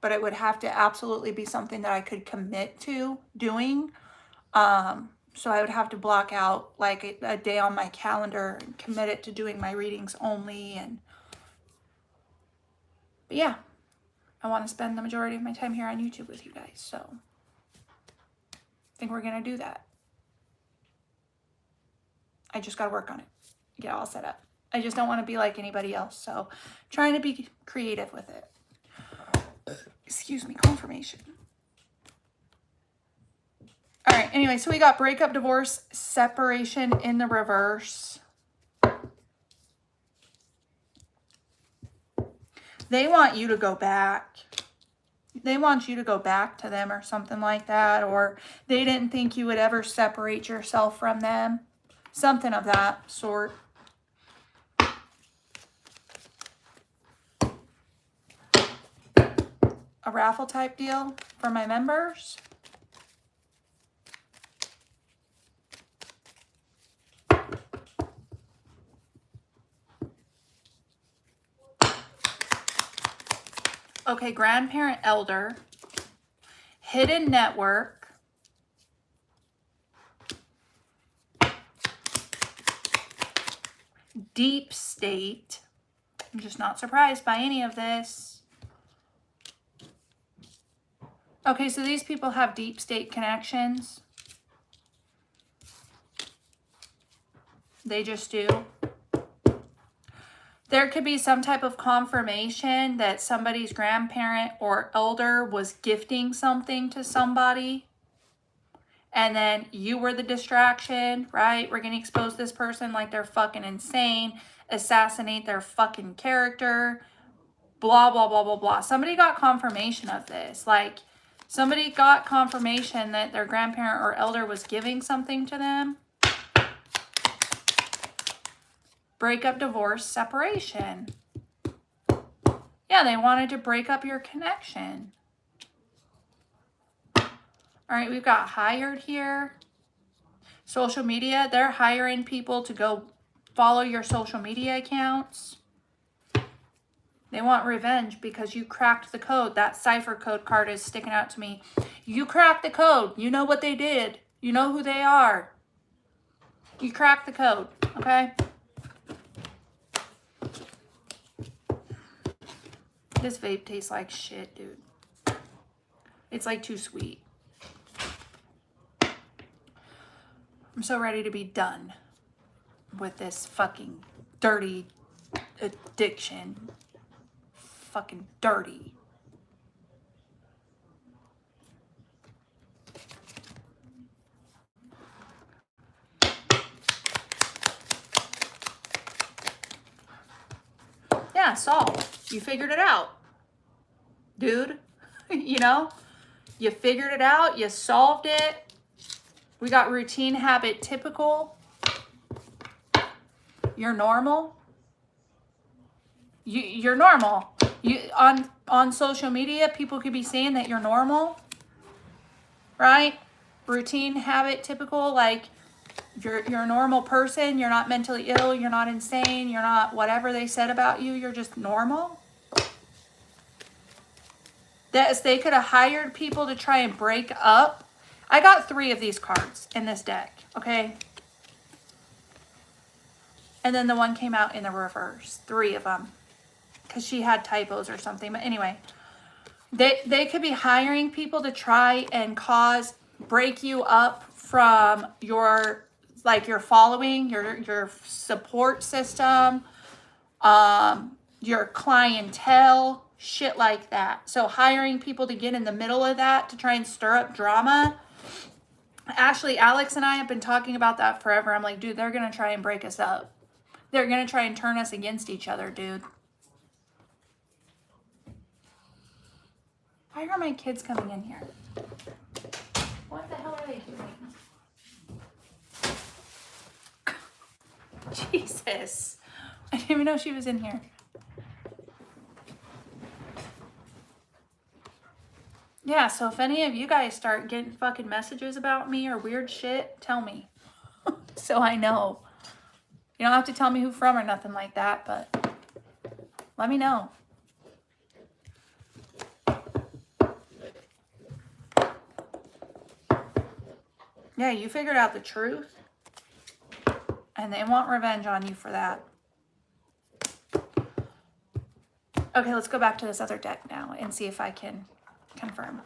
But it would have to absolutely be something that I could commit to doing. So I would have to block out like a day on my calendar and commit it to doing my readings only. But yeah, I want to spend the majority of my time here on YouTube with you guys. So I think we're going to do that. I just got to work on it. Get all set up. I just don't want to be like anybody else. So trying to be creative with it. Excuse me, confirmation. All right, anyway, so we got breakup, divorce, separation in the reverse. They want you to go back. They want you to go back to them or something like that. Or they didn't think you would ever separate yourself from them. Something of that sort. A raffle type deal for my members. Okay, grandparent, elder, hidden network, deep state. I'm just not surprised by any of this. Okay, so these people have deep state connections. They just do. There could be some type of confirmation that somebody's grandparent or elder was gifting something to somebody. And then you were the distraction, right? We're going to expose this person like they're fucking insane, assassinate their fucking character, blah, blah, blah, blah, blah. Somebody got confirmation of this. Like, somebody got confirmation that their grandparent or elder was giving something to them. Breakup, divorce, separation. Yeah, they wanted to break up your connection. All right, we've got hired here. Social media, they're hiring people to go follow your social media accounts. They want revenge because you cracked the code. That cipher code card is sticking out to me. You cracked the code. You know what they did. You know who they are. You cracked the code, okay? This vape tastes like shit, dude. It's like too sweet. I'm so ready to be done with this fucking dirty addiction. Fucking dirty. Yeah, solved. You figured it out. Dude, you know, you figured it out. You solved it. We got routine, habit, typical. You're normal. You're normal. You on social media, people could be saying that you're normal, right? Routine, habit, typical, like you're a normal person. You're not mentally ill. You're not insane. You're not whatever they said about you. You're just normal. They could have hired people to try and break up. I got 3 of these cards in this deck, okay? And then the one came out in the reverse. 3 of them. Because she had typos or something. But anyway, they could be hiring people to try and break you up from your following, your support system, your clientele, shit like that. So hiring people to get in the middle of that to try and stir up drama. Ashley, Alex, and I have been talking about that forever. I'm like, dude, they're going to try and break us up. They're going to try and turn us against each other, dude. Why are my kids coming in here? What the hell are they doing? Jesus. I didn't even know she was in here. Yeah, so if any of you guys start getting fucking messages about me or weird shit, tell me. So I know. You don't have to tell me who from or nothing like that, but let me know. Yeah, you figured out the truth. And they want revenge on you for that. Okay, let's go back to this other deck now and see if I can confirm.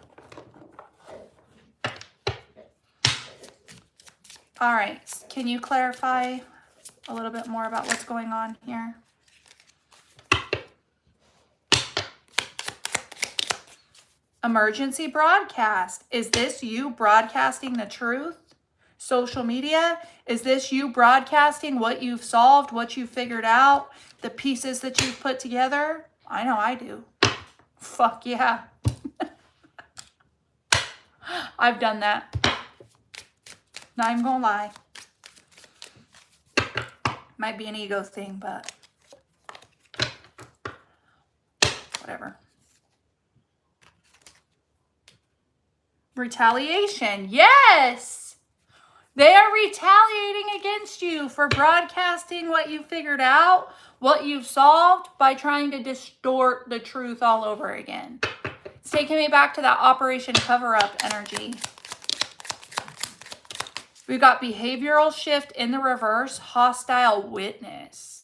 All right, can you clarify a little bit more about what's going on here? Emergency broadcast. Is this you broadcasting the truth? Social media? Is this you broadcasting what you've solved, what you figured out, the pieces that you've put together? I know I do. Fuck yeah. I've done that. Not even gonna lie. Might be an ego thing, but whatever. Retaliation. Yes! They are retaliating against you for broadcasting what you figured out, what you've solved, by trying to distort the truth all over again. It's taking me back to that Operation Cover-Up energy. We've got behavioral shift in the reverse, hostile witness.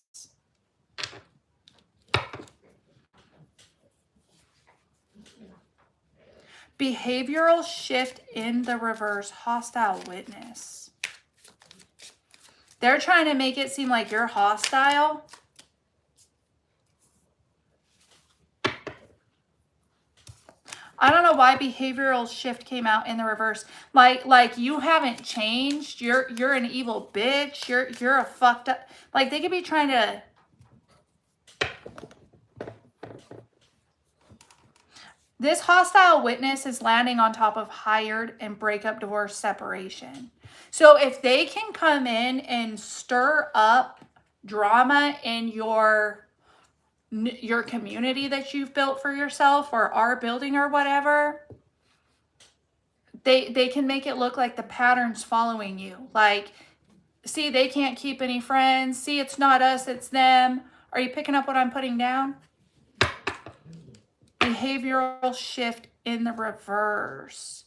Behavioral shift in the reverse, hostile witness. They're trying to make it seem like you're hostile. I don't know why behavioral shift came out in the reverse. Like you haven't changed. You're an evil bitch. You're a fucked up. Like they could be trying to. This hostile witness is landing on top of hired and breakup, divorce, separation. So if they can come in and stir up drama in your community that you've built for yourself or are building or whatever, they can make it look like the pattern's following you. Like, see, they can't keep any friends. See, it's not us, it's them. Are you picking up what I'm putting down? Behavioral shift in the reverse.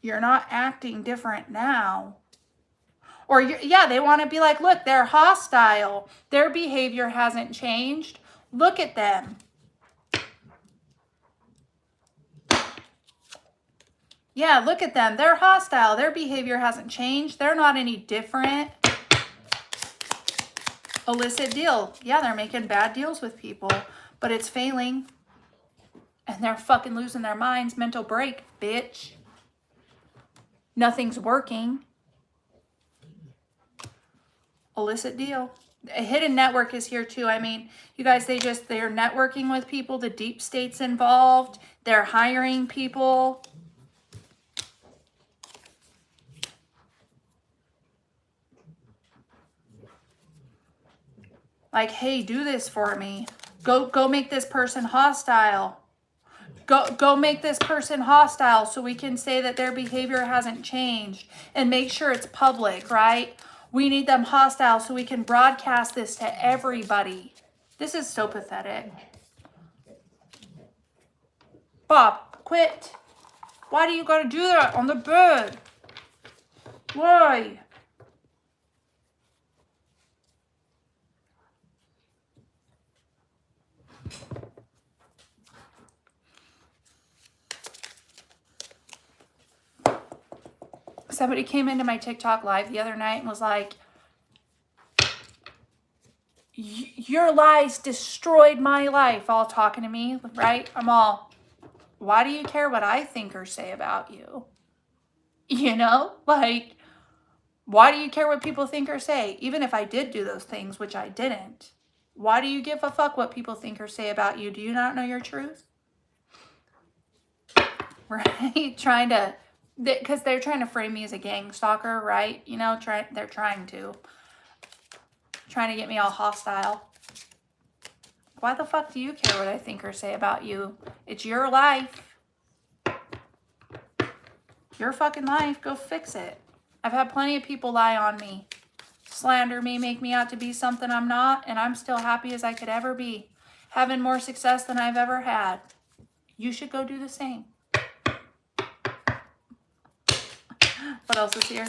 You're not acting different now. Or, yeah, they want to be like, look, they're hostile. Their behavior hasn't changed. Look at them. Yeah, look at them. They're hostile. Their behavior hasn't changed. They're not any different. Illicit deal. Yeah, they're making bad deals with people, but it's failing. And they're fucking losing their minds. Mental break, bitch. Nothing's working. Illicit deal. A hidden network is here too. I mean, you guys, they're networking with people. The deep state's involved. They're hiring people. Like, hey, do this for me. Go make this person hostile. Go make this person hostile so we can say that their behavior hasn't changed and make sure it's public, right? We need them hostile so we can broadcast this to everybody. This is so pathetic. Bob, quit. Why do you gotta do that on the bed? Why? Somebody came into my TikTok live the other night and was like, your lies destroyed my life, all talking to me, right? I'm all, why do you care what I think or say about you? You know, like, why do you care what people think or say? Even if I did do those things, which I didn't. Why do you give a fuck what people think or say about you? Do you not know your truth? Right? Because they're trying to frame me as a gang stalker, right? You know, they're trying to get me all hostile. Why the fuck do you care what I think or say about you? It's your life. Your fucking life. Go fix it. I've had plenty of people lie on me, slander me, make me out to be something I'm not, and I'm still happy as I could ever be, having more success than I've ever had. You should go do the same. What else is here?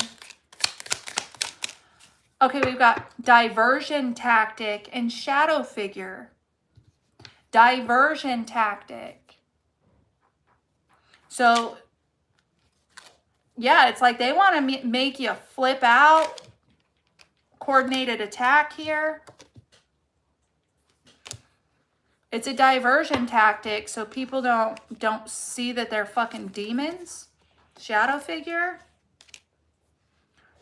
Okay, we've got diversion tactic and shadow figure. Diversion tactic. So, yeah, it's like they want to make you flip out. Coordinated attack here. It's a diversion tactic so people don't see that they're fucking demons. Shadow figure.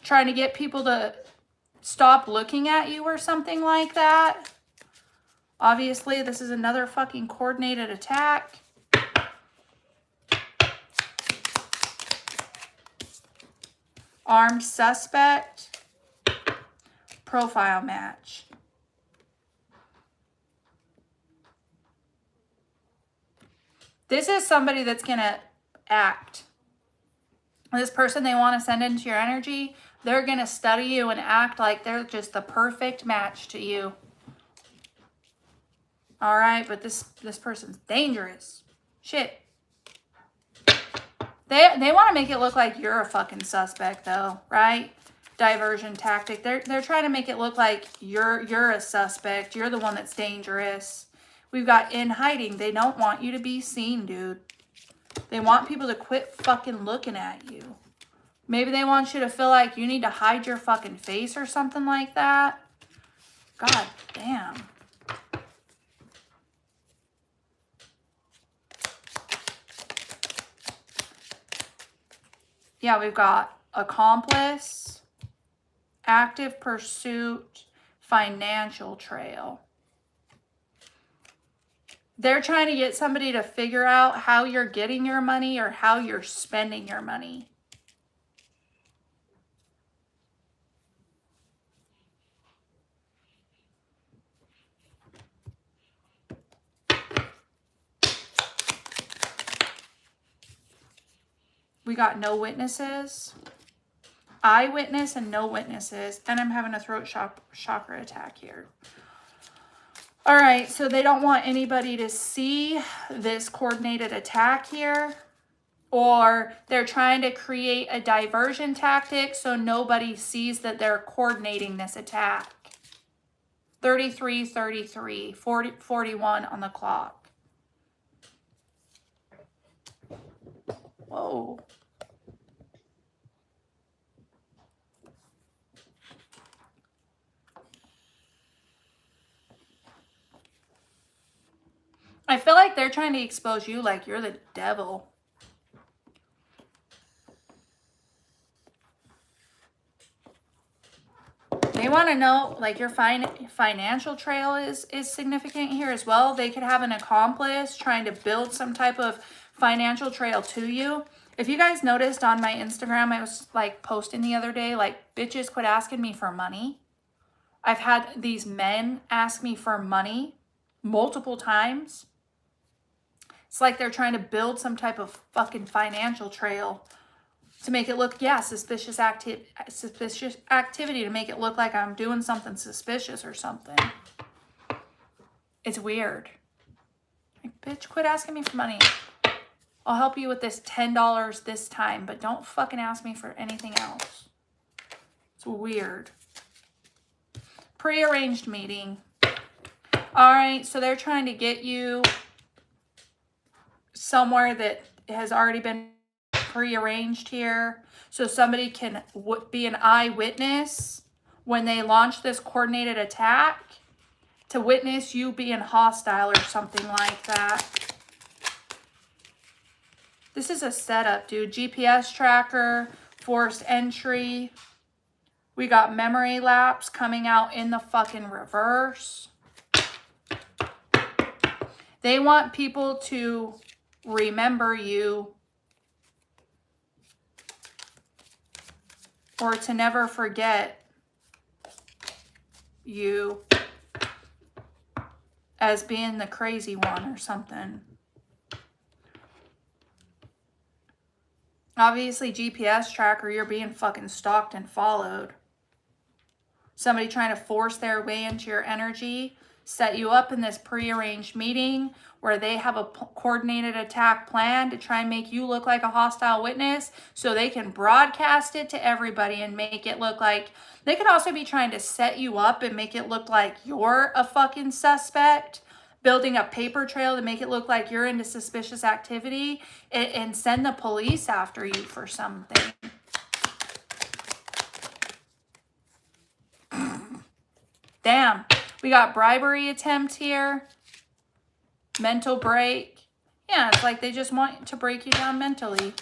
Trying to get people to stop looking at you or something like that. Obviously, this is another fucking coordinated attack. Armed suspect. Profile match. This is somebody that's going to act. This person they want to send into your energy, they're going to study you and act like they're just the perfect match to you. All right, but this person's dangerous. Shit. They want to make it look like you're a fucking suspect though, right? Diversion tactic. They're trying to make it look like you're a suspect. You're the one that's dangerous. We've got in hiding. They don't want you to be seen, dude. They want people to quit fucking looking at you. Maybe they want you to feel like you need to hide your fucking face or something like that. God damn. Yeah, we've got accomplice, active pursuit, financial trail. They're trying to get somebody to figure out how you're getting your money or how you're spending your money. We got no witnesses, eyewitness, and no witnesses. And I'm having a throat chakra attack here. All right, so they don't want anybody to see this coordinated attack here. Or they're trying to create a diversion tactic so nobody sees that they're coordinating this attack. 33, 33, 40, 41 on the clock. Whoa. I feel like they're trying to expose you like you're the devil. They want to know, like, your financial trail is significant here as well. They could have an accomplice trying to build some type of financial trail to you. If you guys noticed on my Instagram, I was, like, posting the other day, like, bitches quit asking me for money. I've had these men ask me for money multiple times. It's like they're trying to build some type of fucking financial trail to make it look, yeah, suspicious activity, to make it look like I'm doing something suspicious or something. It's weird. Like, bitch, quit asking me for money. I'll help you with this $10 this time, but don't fucking ask me for anything else. It's weird. Prearranged meeting. All right, so they're trying to get you somewhere that has already been prearranged here, so somebody can be an eyewitness when they launch this coordinated attack, to witness you being hostile or something like that. This is a setup, dude. GPS tracker, forced entry. We got memory lapse coming out in the fucking reverse. They want people to remember you or to never forget you as being the crazy one or something. Obviously, GPS tracker, you're being fucking stalked and followed. Somebody trying to force their way into your energy, set you up in this prearranged meeting where they have a coordinated attack plan to try and make you look like a hostile witness so they can broadcast it to everybody and make it look like, they could also be trying to set you up and make it look like you're a fucking suspect, building a paper trail to make it look like you're into suspicious activity, and send the police after you for something. Damn. We got bribery attempt here. Mental break. Yeah, it's like they just want to break you down mentally.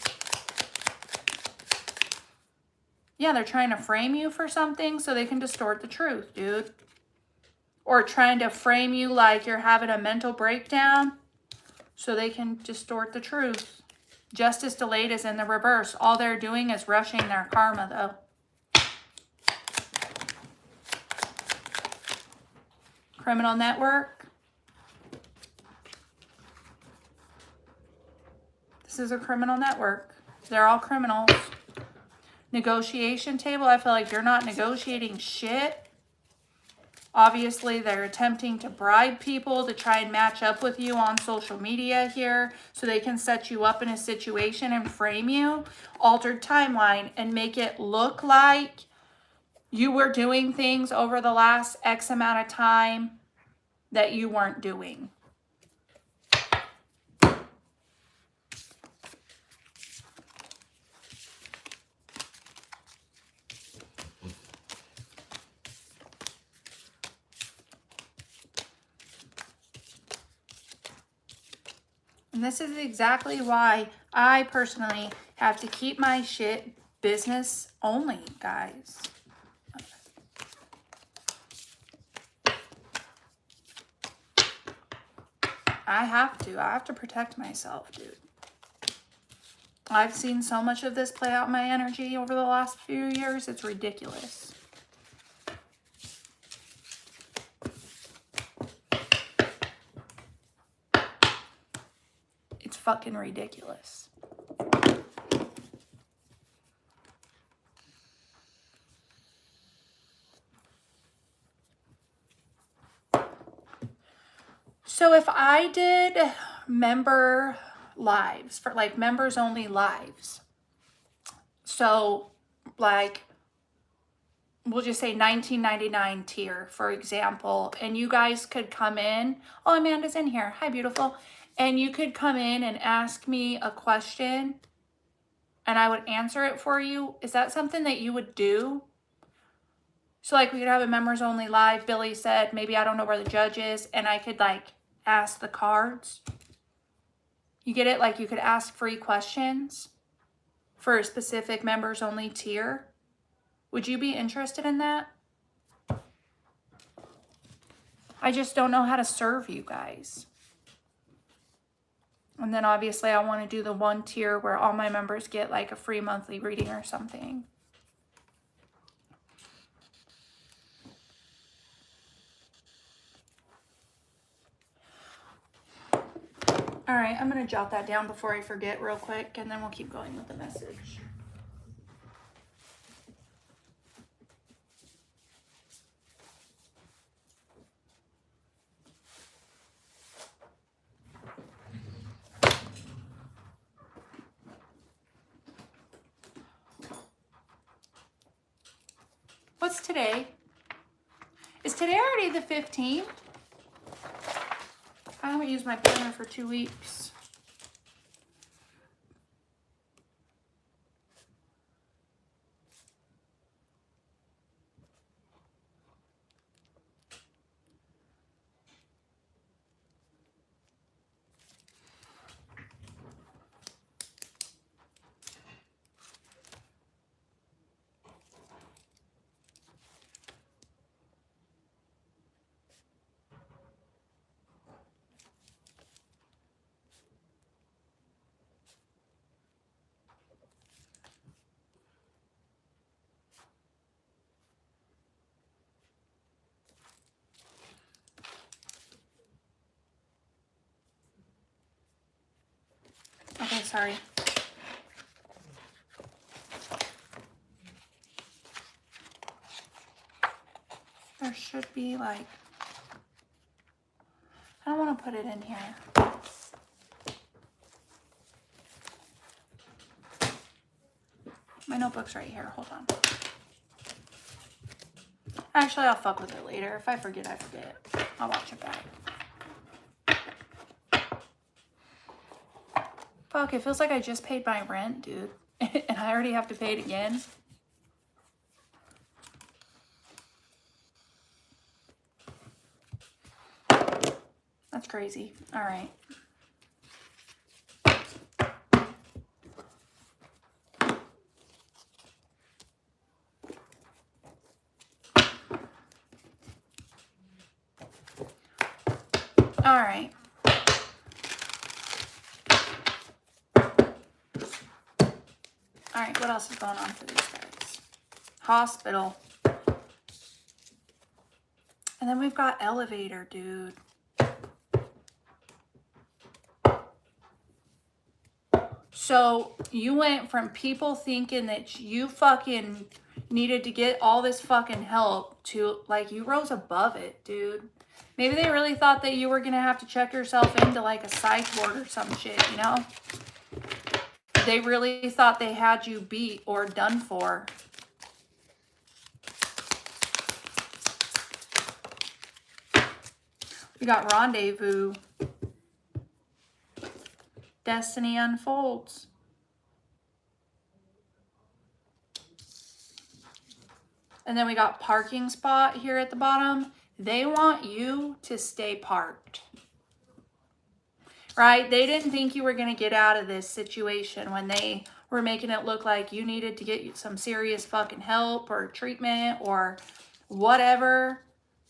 Yeah, they're trying to frame you for something so they can distort the truth, dude. Or trying to frame you like you're having a mental breakdown so they can distort the truth. Justice delayed is in the reverse. All they're doing is rushing their karma, though. Criminal network. This is a criminal network. They're all criminals. Negotiation table. I feel like you're not negotiating shit. Obviously, they're attempting to bribe people to try and match up with you on social media here so they can set you up in a situation and frame you. Altered timeline and make it look like you were doing things over the last X amount of time that you weren't doing. And this is exactly why I personally Have to keep my shit business only, guys. I have to protect myself, dude. I've seen so much of this play out in my energy over the last few years. It's ridiculous. It's fucking ridiculous. So if I did member lives, for like members only lives, so like we'll just say $19.99 tier, for example, and you guys could come in. Oh, Amanda's in here. Hi, beautiful. And you could come in and ask me a question and I would answer it for you. Is that something that you would do? So like we could have a members only live. Billy said, maybe I don't know where the judge is, and I could like ask the cards. You get it? Like you could ask free questions for a specific members only tier. Would you be interested in that? I just don't know how to serve you guys. And then obviously I want to do the one tier where all my members get like a free monthly reading or something. All right, I'm going to jot that down before I forget real quick, and then we'll keep going with the message. What's today? Is today already the 15th? I haven't used my planner for 2 weeks. Okay, sorry. There should be like, I don't want to put it in here. My notebook's right here. Hold on. Actually, I'll fuck with it later. If I forget, I forget. I'll watch it back. Fuck, it feels like I just paid my rent, dude. And I already have to pay it again. That's crazy. All right. All right. All right, what else is going on for these guys? Hospital. And then we've got elevator, dude. So you went from people thinking that you fucking needed to get all this fucking help to like you rose above it, dude. Maybe they really thought that you were going to have to check yourself into like a psych ward or some shit, you know? They really thought they had you beat or done for. We got rendezvous. Destiny unfolds. And then we got parking spot here at the bottom. They want you to stay parked. Right? They didn't think you were going to get out of this situation when they were making it look like you needed to get some serious fucking help or treatment or whatever.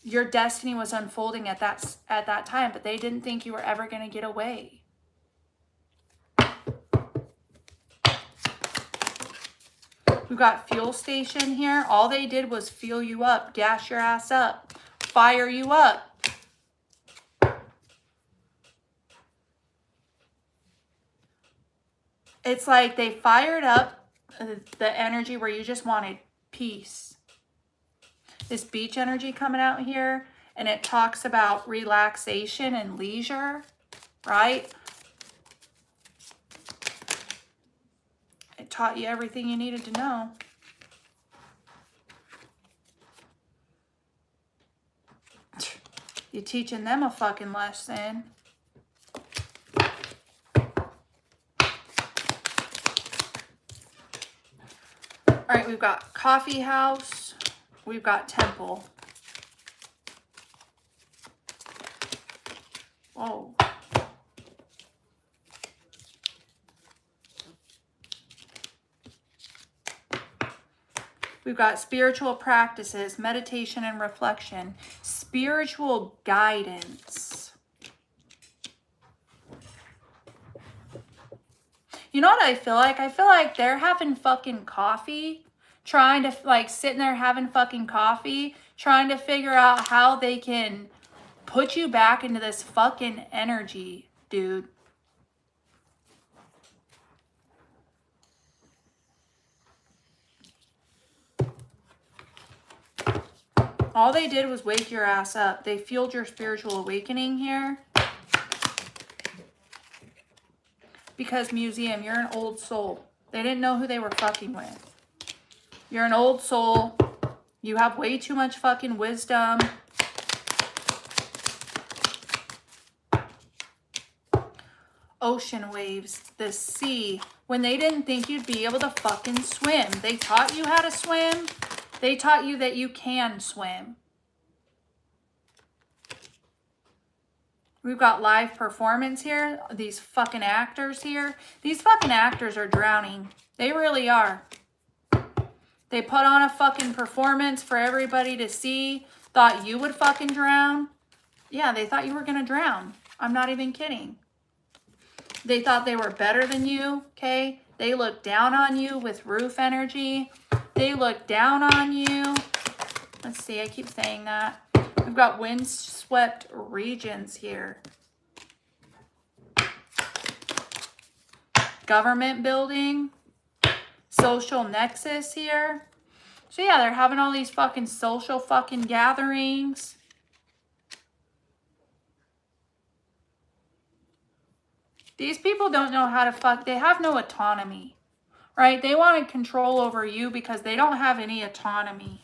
Your destiny was unfolding at that time, but they didn't think you were ever going to get away. We've got fuel station here. All they did was fuel you up, gas your ass up, fire you up. It's like they fired up the energy where you just wanted peace. This beach energy coming out here, and it talks about relaxation and leisure, right? It taught you everything you needed to know. You're teaching them a fucking lesson. All right, we've got coffee house. We've got temple. Oh. We've got spiritual practices, meditation and reflection, spiritual guidance. You know what I feel like? I feel like they're having fucking coffee, trying to, like, sitting there having fucking coffee, trying to figure out how they can put you back into this fucking energy, dude. All they did was wake your ass up. They fueled your spiritual awakening here. Because, museum, you're an old soul. They didn't know who they were fucking with. You're an old soul. You have way too much fucking wisdom. Ocean waves, the sea. When they didn't think you'd be able to fucking swim. They taught you how to swim. They taught you that you can swim. We've got live performance here. These fucking actors here. These fucking actors are drowning. They really are. They put on a fucking performance for everybody to see. Thought you would fucking drown. Yeah, they thought you were gonna drown. I'm not even kidding. They thought they were better than you, okay? They looked down on you with roof energy. They look down on you. Let's see, I keep saying that. We've got windswept regions here. Government building. Social nexus here. So yeah, they're having all these fucking social fucking gatherings. These people don't know how to fuck. They have no autonomy. Right? They want to control over you because they don't have any autonomy.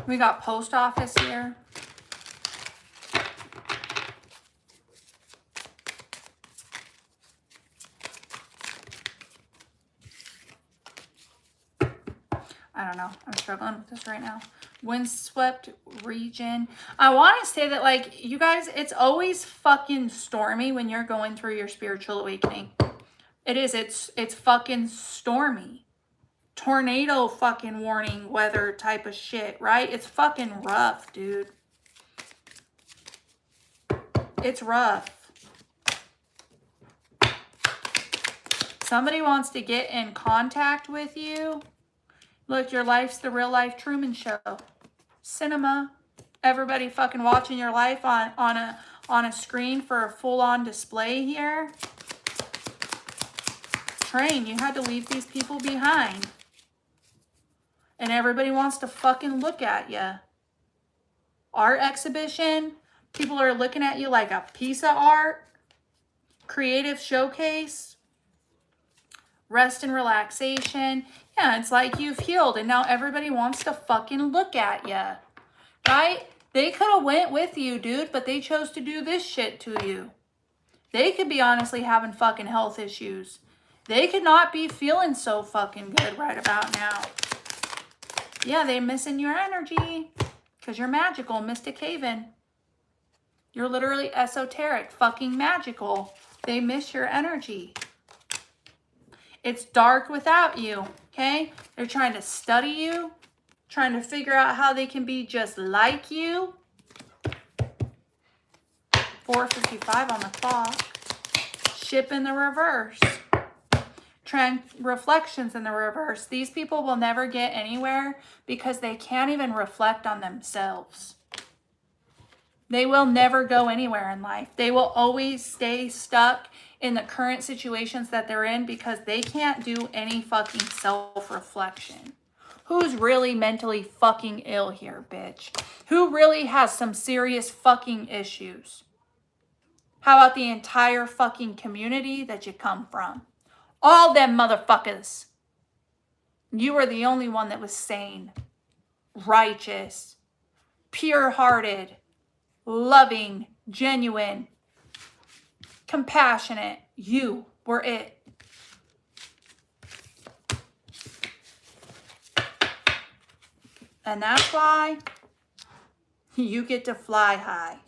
We got post office here. I don't know. I'm struggling with this right now. Windswept region. I want to say that, like, you guys, it's always fucking stormy when you're going through your spiritual awakening. It is. It's fucking stormy. Tornado fucking warning weather type of shit, right? It's fucking rough, dude. It's rough. Somebody wants to get in contact with you. Look, your life's the real life Truman Show. Cinema. Everybody fucking watching your life on a screen for a full-on display here. Train, you had to leave these people behind. And everybody wants to fucking look at you. Art exhibition. People are looking at you like a piece of art. Creative showcase. Rest and relaxation. Yeah, it's like you've healed and now everybody wants to fucking look at you. Right? They could have went with you, dude, but they chose to do this shit to you. They could be honestly having fucking health issues. They could not be feeling so fucking good right about now. Yeah, they're missing your energy because you're magical, Mystic Haven. You're literally esoteric, fucking magical. They miss your energy. It's dark without you, okay? They're trying to study you, trying to figure out how they can be just like you. 4:55 on the clock. Ship in the reverse. Reflections in the reverse. These people will never get anywhere because they can't even reflect on themselves. They will never go anywhere in life. They will always stay stuck in the current situations that they're in because they can't do any fucking self-reflection. Who's really mentally fucking ill here, bitch? Who really has some serious fucking issues? How about the entire fucking community that you come from? All them motherfuckers. You were the only one that was sane, righteous, pure-hearted, loving, genuine, compassionate. You were it. And that's why you get to fly high.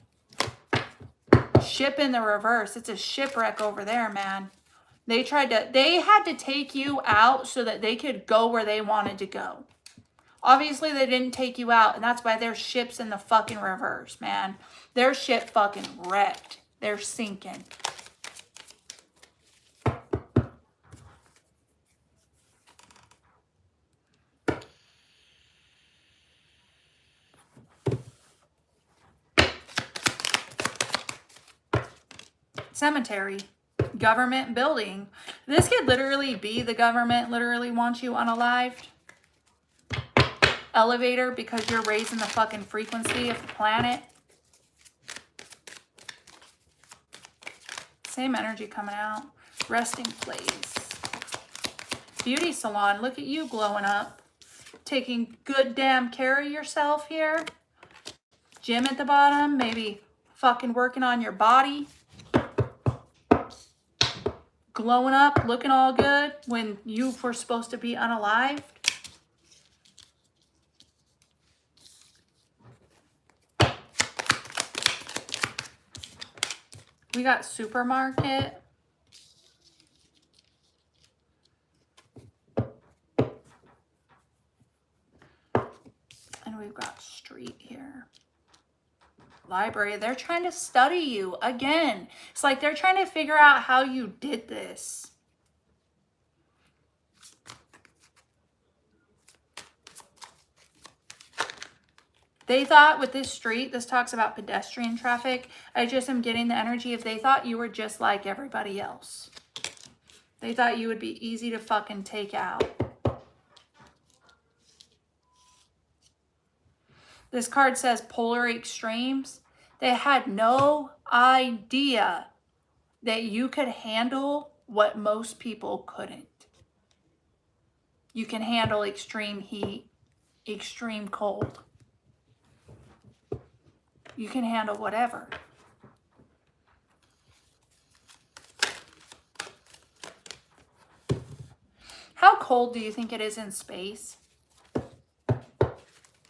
Ship in the reverse. It's a shipwreck over there, man. They had to take you out so that they could go where they wanted to go. Obviously, they didn't take you out, and that's why their ship's in the fucking reverse, man. Their ship fucking wrecked. They're sinking. Cemetery. Government building. This could literally be the government literally wants you unalived. Elevator because you're raising the fucking frequency of the planet. Same energy coming out. Resting place. Beauty salon. Look at you glowing up. Taking good damn care of yourself here. Gym at the bottom. Maybe fucking working on your body. Glowing up, looking all good when you were supposed to be unalived. We got supermarket. And we've got street here. Library. They're trying to study you again. It's like they're trying to figure out how you did this. They thought with this street, this talks about pedestrian traffic. I just am getting the energy of they thought you were just like everybody else. They thought you would be easy to fucking take out. This card says polar extremes. They had no idea that you could handle what most people couldn't. You can handle extreme heat, extreme cold. You can handle whatever. How cold do you think it is in space?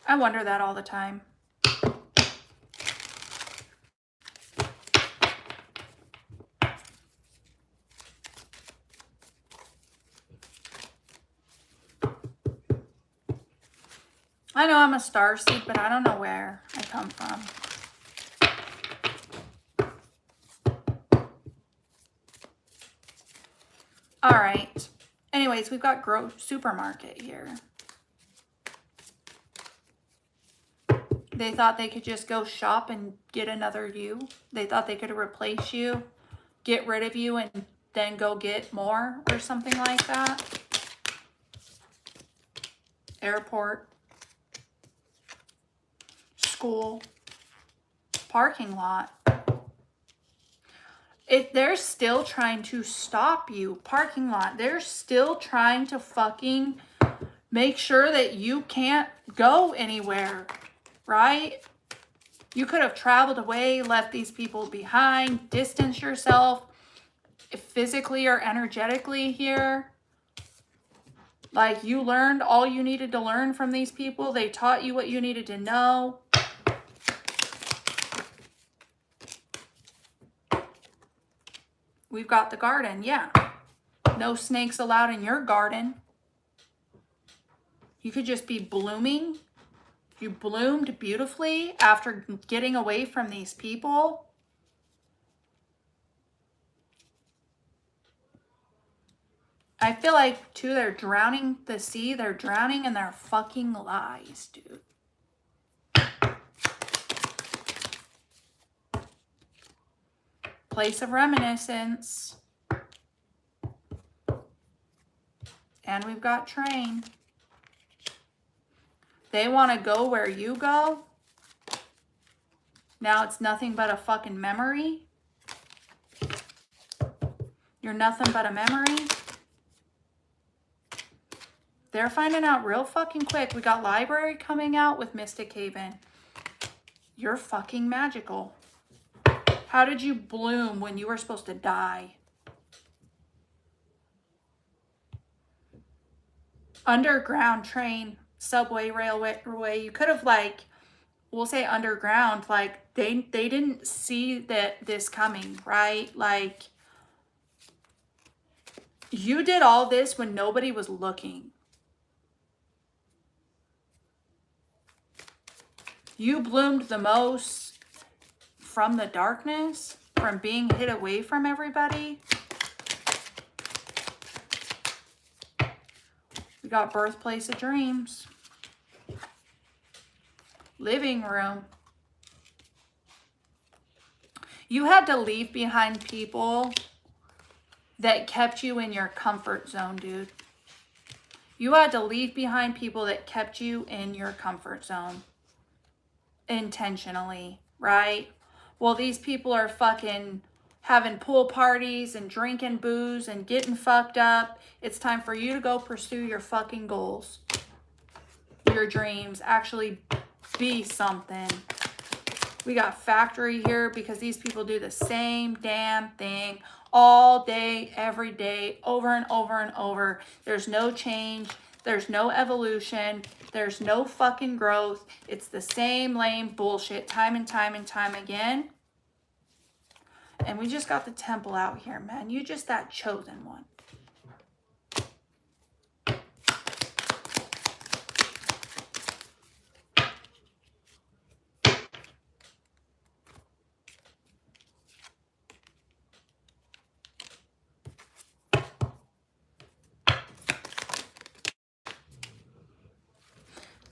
I wonder that all the time. I know I'm a starseed, but I don't know where I come from. All right. Anyways, we've got supermarket here. They thought they could just go shop and get another you. They thought they could replace you, get rid of you, and then go get more or something like that. Airport. School. Parking lot. They're still trying to stop you. Parking lot. They're still trying to fucking make sure that you can't go anywhere, right? You could have traveled away, left these people behind, distanced yourself physically or energetically here. Like, you learned all you needed to learn from these people. They taught you what you needed to know. We've got the garden, yeah. No snakes allowed in your garden. You could just be blooming. You bloomed beautifully after getting away from these people. I feel like, too, they're drowning the sea. They're drowning in their fucking lies, dude. Place of reminiscence. And we've got train. They want to go where you go. Now it's nothing but a fucking memory. You're nothing but a memory. They're finding out real fucking quick. We got library coming out with Mystic Haven. You're fucking magical. How did you bloom when you were supposed to die? Underground train, subway, railway. You could have, like, we'll say underground, like they didn't see this coming, right? Like, you did all this when nobody was looking. You bloomed the most from the darkness, from being hid away from everybody. We got birthplace of dreams. Living room. You had to leave behind people that kept you in your comfort zone, dude. You had to leave behind people that kept you in your comfort zone. Intentionally, right? Well, these people are fucking having pool parties and drinking booze and getting fucked up. It's time for you to go pursue your fucking goals. Your dreams. Actually be something. We got factory here because these people do the same damn thing all day, every day, over and over and over. There's no change. There's no evolution. There's no fucking growth. It's the same lame bullshit time and time and time again. And we just got the temple out here, man. You just that chosen one.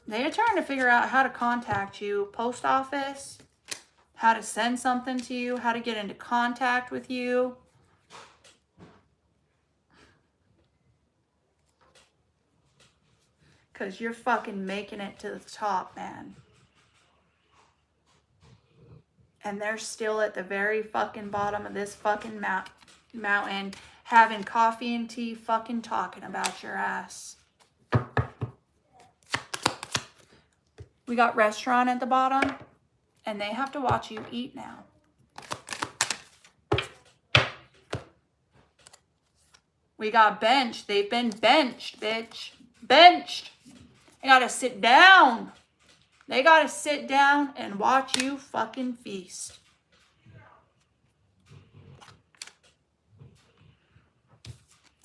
They are trying to figure out how to contact you. Post office, how to send something to you, how to get into contact with you. Because you're fucking making it to the top, man. And they're still at the very fucking bottom of this fucking mountain, having coffee and tea, fucking talking about your ass. We got restaurant at the bottom, and they have to watch you eat now. We got bench. They've been benched, bitch. Benched. They gotta sit down. They gotta sit down and watch you fucking feast.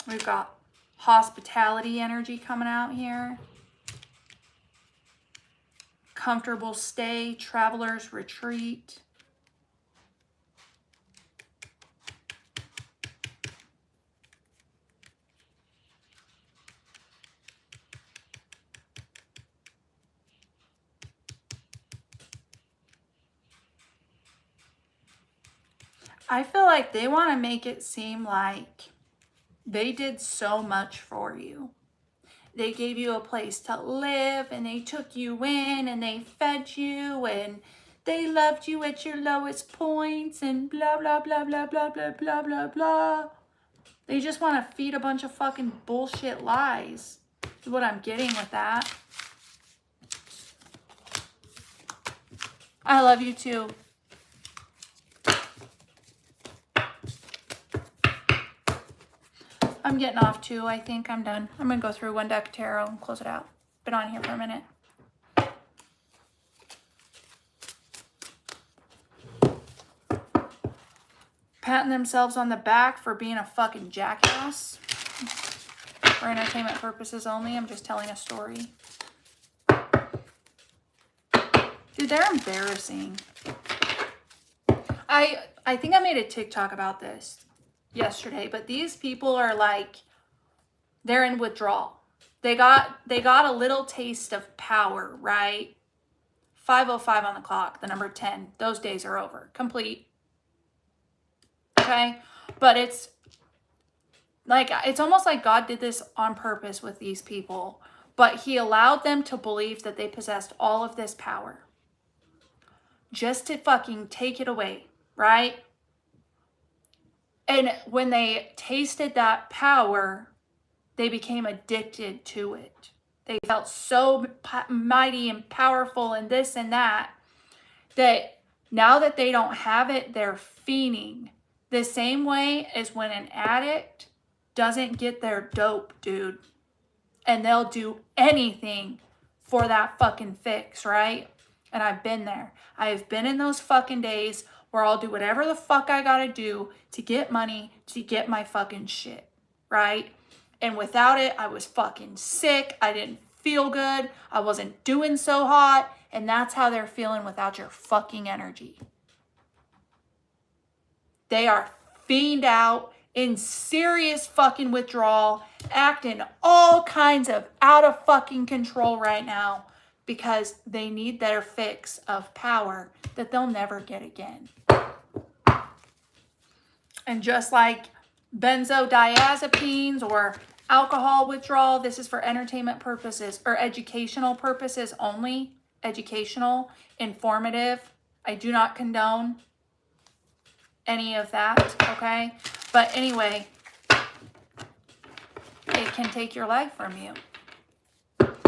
We've got hospitality energy coming out here. Comfortable stay, traveler's retreat. I feel like they want to make it seem like they did so much for you. They gave you a place to live, and they took you in, and they fed you, and they loved you at your lowest points, and blah, blah, blah, blah, blah, blah, blah, blah, blah. They just want to feed a bunch of fucking bullshit lies. Is what I'm getting with that. I love you too. I'm getting off too. I think I'm done. I'm going to go through one deck of tarot and close it out. Been on here for a minute. Patting themselves on the back for being a fucking jackass. For entertainment purposes only. I'm just telling a story. Dude, they're embarrassing. I think I made a TikTok about this yesterday, but these people are like, they're in withdrawal. They got a little taste of power, right? 5:05 on the clock, the number 10. Those days are over. Complete. Okay? But it's like, it's almost like God did this on purpose with these people, but he allowed them to believe that they possessed all of this power just to fucking take it away, right? And when they tasted that power, they became addicted to it. They felt so mighty and powerful and this and that, that now that they don't have it, they're fiending. The same way as when an addict doesn't get their dope, dude. And they'll do anything for that fucking fix, right? And I've been there. I have been in those fucking days where I'll do whatever the fuck I gotta do to get money, to get my fucking shit, right? And without it, I was fucking sick. I didn't feel good. I wasn't doing so hot. And that's how they're feeling without your fucking energy. They are fiend out, in serious fucking withdrawal, acting all kinds of out of fucking control right now because they need their fix of power that they'll never get again. And just like benzodiazepines or alcohol withdrawal, this is for entertainment purposes or educational purposes only. Educational, informative. I do not condone any of that, okay? But anyway, it can take your life from you.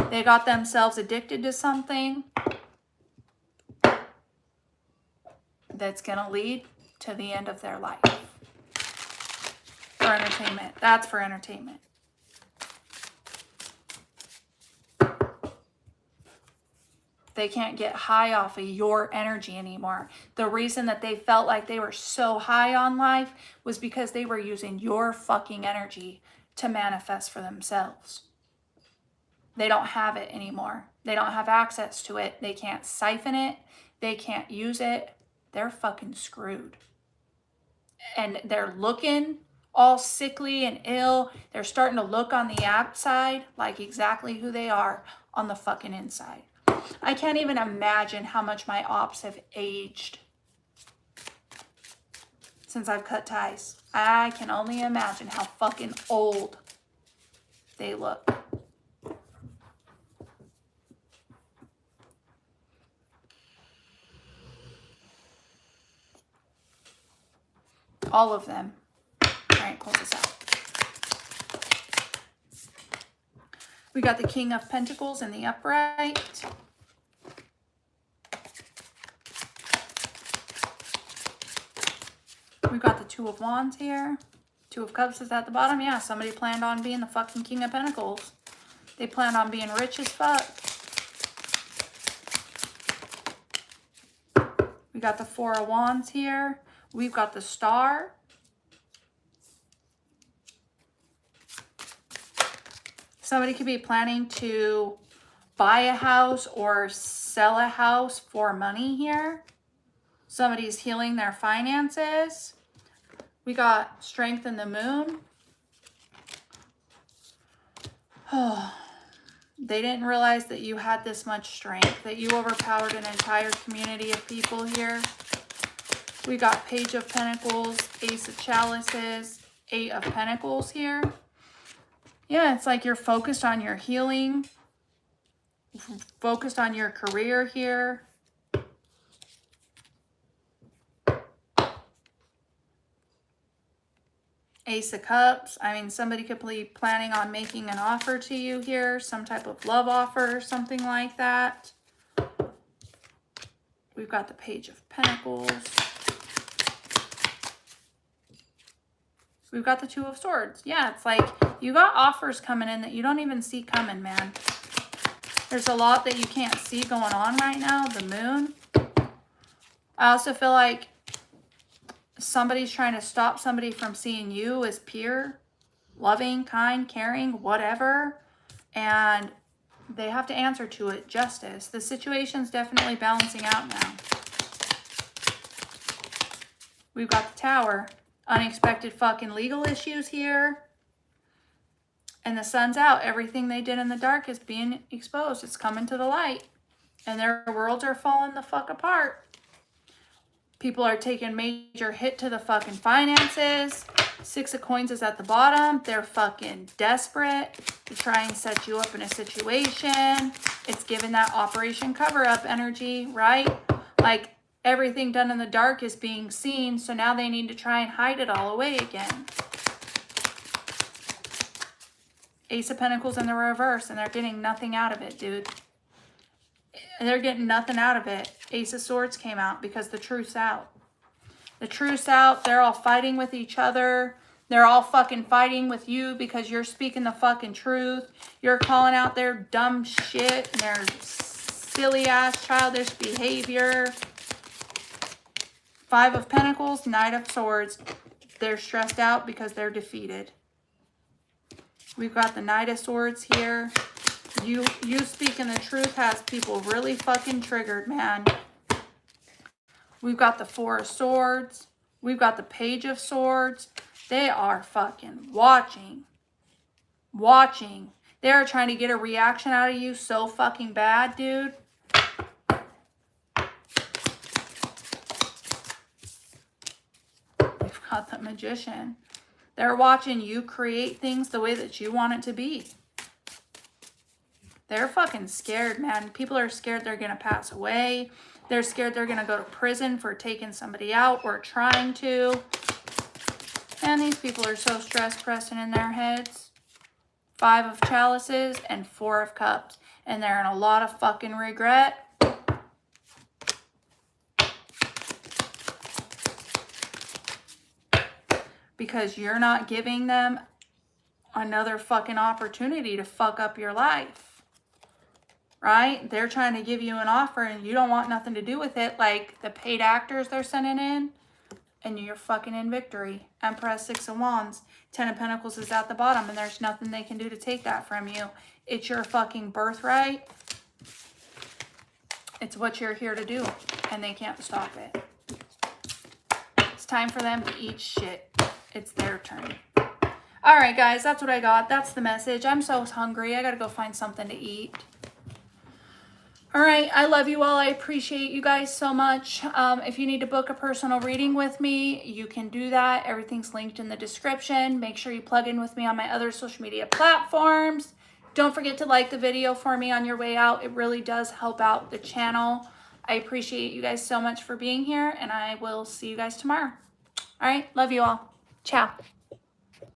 They got themselves addicted to something that's going to lead to the end of their life. For entertainment. That's for entertainment. They can't get high off of your energy anymore. The reason that they felt like they were so high on life was because they were using your fucking energy to manifest for themselves. They don't have it anymore. They don't have access to it. They can't siphon it. They can't use it. They're fucking screwed. And they're looking all sickly and ill. They're starting to look on the outside like exactly who they are on the fucking inside. I can't even imagine how much my ops have aged since I've cut ties. I can only imagine how fucking old they look. All of them. All right, close this out. We got the King of Pentacles in the upright. We've got the Two of Wands here. Two of Cups is at the bottom. Yeah, somebody planned on being the fucking King of Pentacles. They planned on being rich as fuck. We got the Four of Wands here. We've got the Star. Somebody could be planning to buy a house or sell a house for money here. Somebody's healing their finances. We got Strength in the Moon. Oh, they didn't realize that you had this much strength, that you overpowered an entire community of people here. We got Page of Pentacles, Ace of Chalices, Eight of Pentacles here. Yeah, it's like you're focused on your healing, focused on your career here. Ace of Cups. I mean, somebody could be planning on making an offer to you here, some type of love offer or something like that. We've got the Page of Pentacles. We've got the Two of Swords. Yeah, it's like you got offers coming in that you don't even see coming, man. There's a lot that you can't see going on right now. The Moon. I also feel like somebody's trying to stop somebody from seeing you as pure, loving, kind, caring, whatever. And they have to answer to it. Justice. The situation's definitely balancing out now. We've got the Tower. Unexpected fucking legal issues here. And the sun's out. Everything they did in the dark is being exposed. It's coming to the light. And their worlds are falling the fuck apart. People are taking major hit to the fucking finances. Six of Coins is at the bottom. They're fucking desperate to try and set you up in a situation. It's giving that Operation Cover-Up energy, right? Like everything done in the dark is being seen. So now they need to try and hide it all away again. Ace of Pentacles in the reverse, and they're getting nothing out of it, dude. They're getting nothing out of it. Ace of Swords came out because the truth's out. The truth's out. They're all fighting with each other. They're all fucking fighting with you because you're speaking the fucking truth. You're calling out their dumb shit and their silly ass childish behavior. Five of Pentacles, Knight of Swords. They're stressed out because they're defeated. We've got the Knight of Swords here. You speaking the truth has people really fucking triggered, man. We've got the Four of Swords. We've got the Page of Swords. They are fucking watching. Watching. They are trying to get a reaction out of you so fucking bad, dude. We've got the Magician. They're watching you create things the way that you want it to be. They're fucking scared, man. People are scared they're going to pass away. They're scared they're going to go to prison for taking somebody out or trying to. And these people are so stressed, pressing in their heads. Five of Chalices and Four of Cups. And they're in a lot of fucking regret. Because you're not giving them another fucking opportunity to fuck up your life. Right? They're trying to give you an offer and you don't want nothing to do with it. Like the paid actors they're sending in. And you're fucking in victory. Empress, Six of Wands. Ten of Pentacles is at the bottom. And there's nothing they can do to take that from you. It's your fucking birthright. It's what you're here to do. And they can't stop it. It's time for them to eat shit. It's their turn. All right, guys, that's what I got. That's the message. I'm so hungry. I got to go find something to eat. All right, I love you all. I appreciate you guys so much. If you need to book a personal reading with me, you can do that. Everything's linked in the description. Make sure you plug in with me on my other social media platforms. Don't forget to like the video for me on your way out. It really does help out the channel. I appreciate you guys so much for being here, and I will see you guys tomorrow. All right, love you all. Ciao.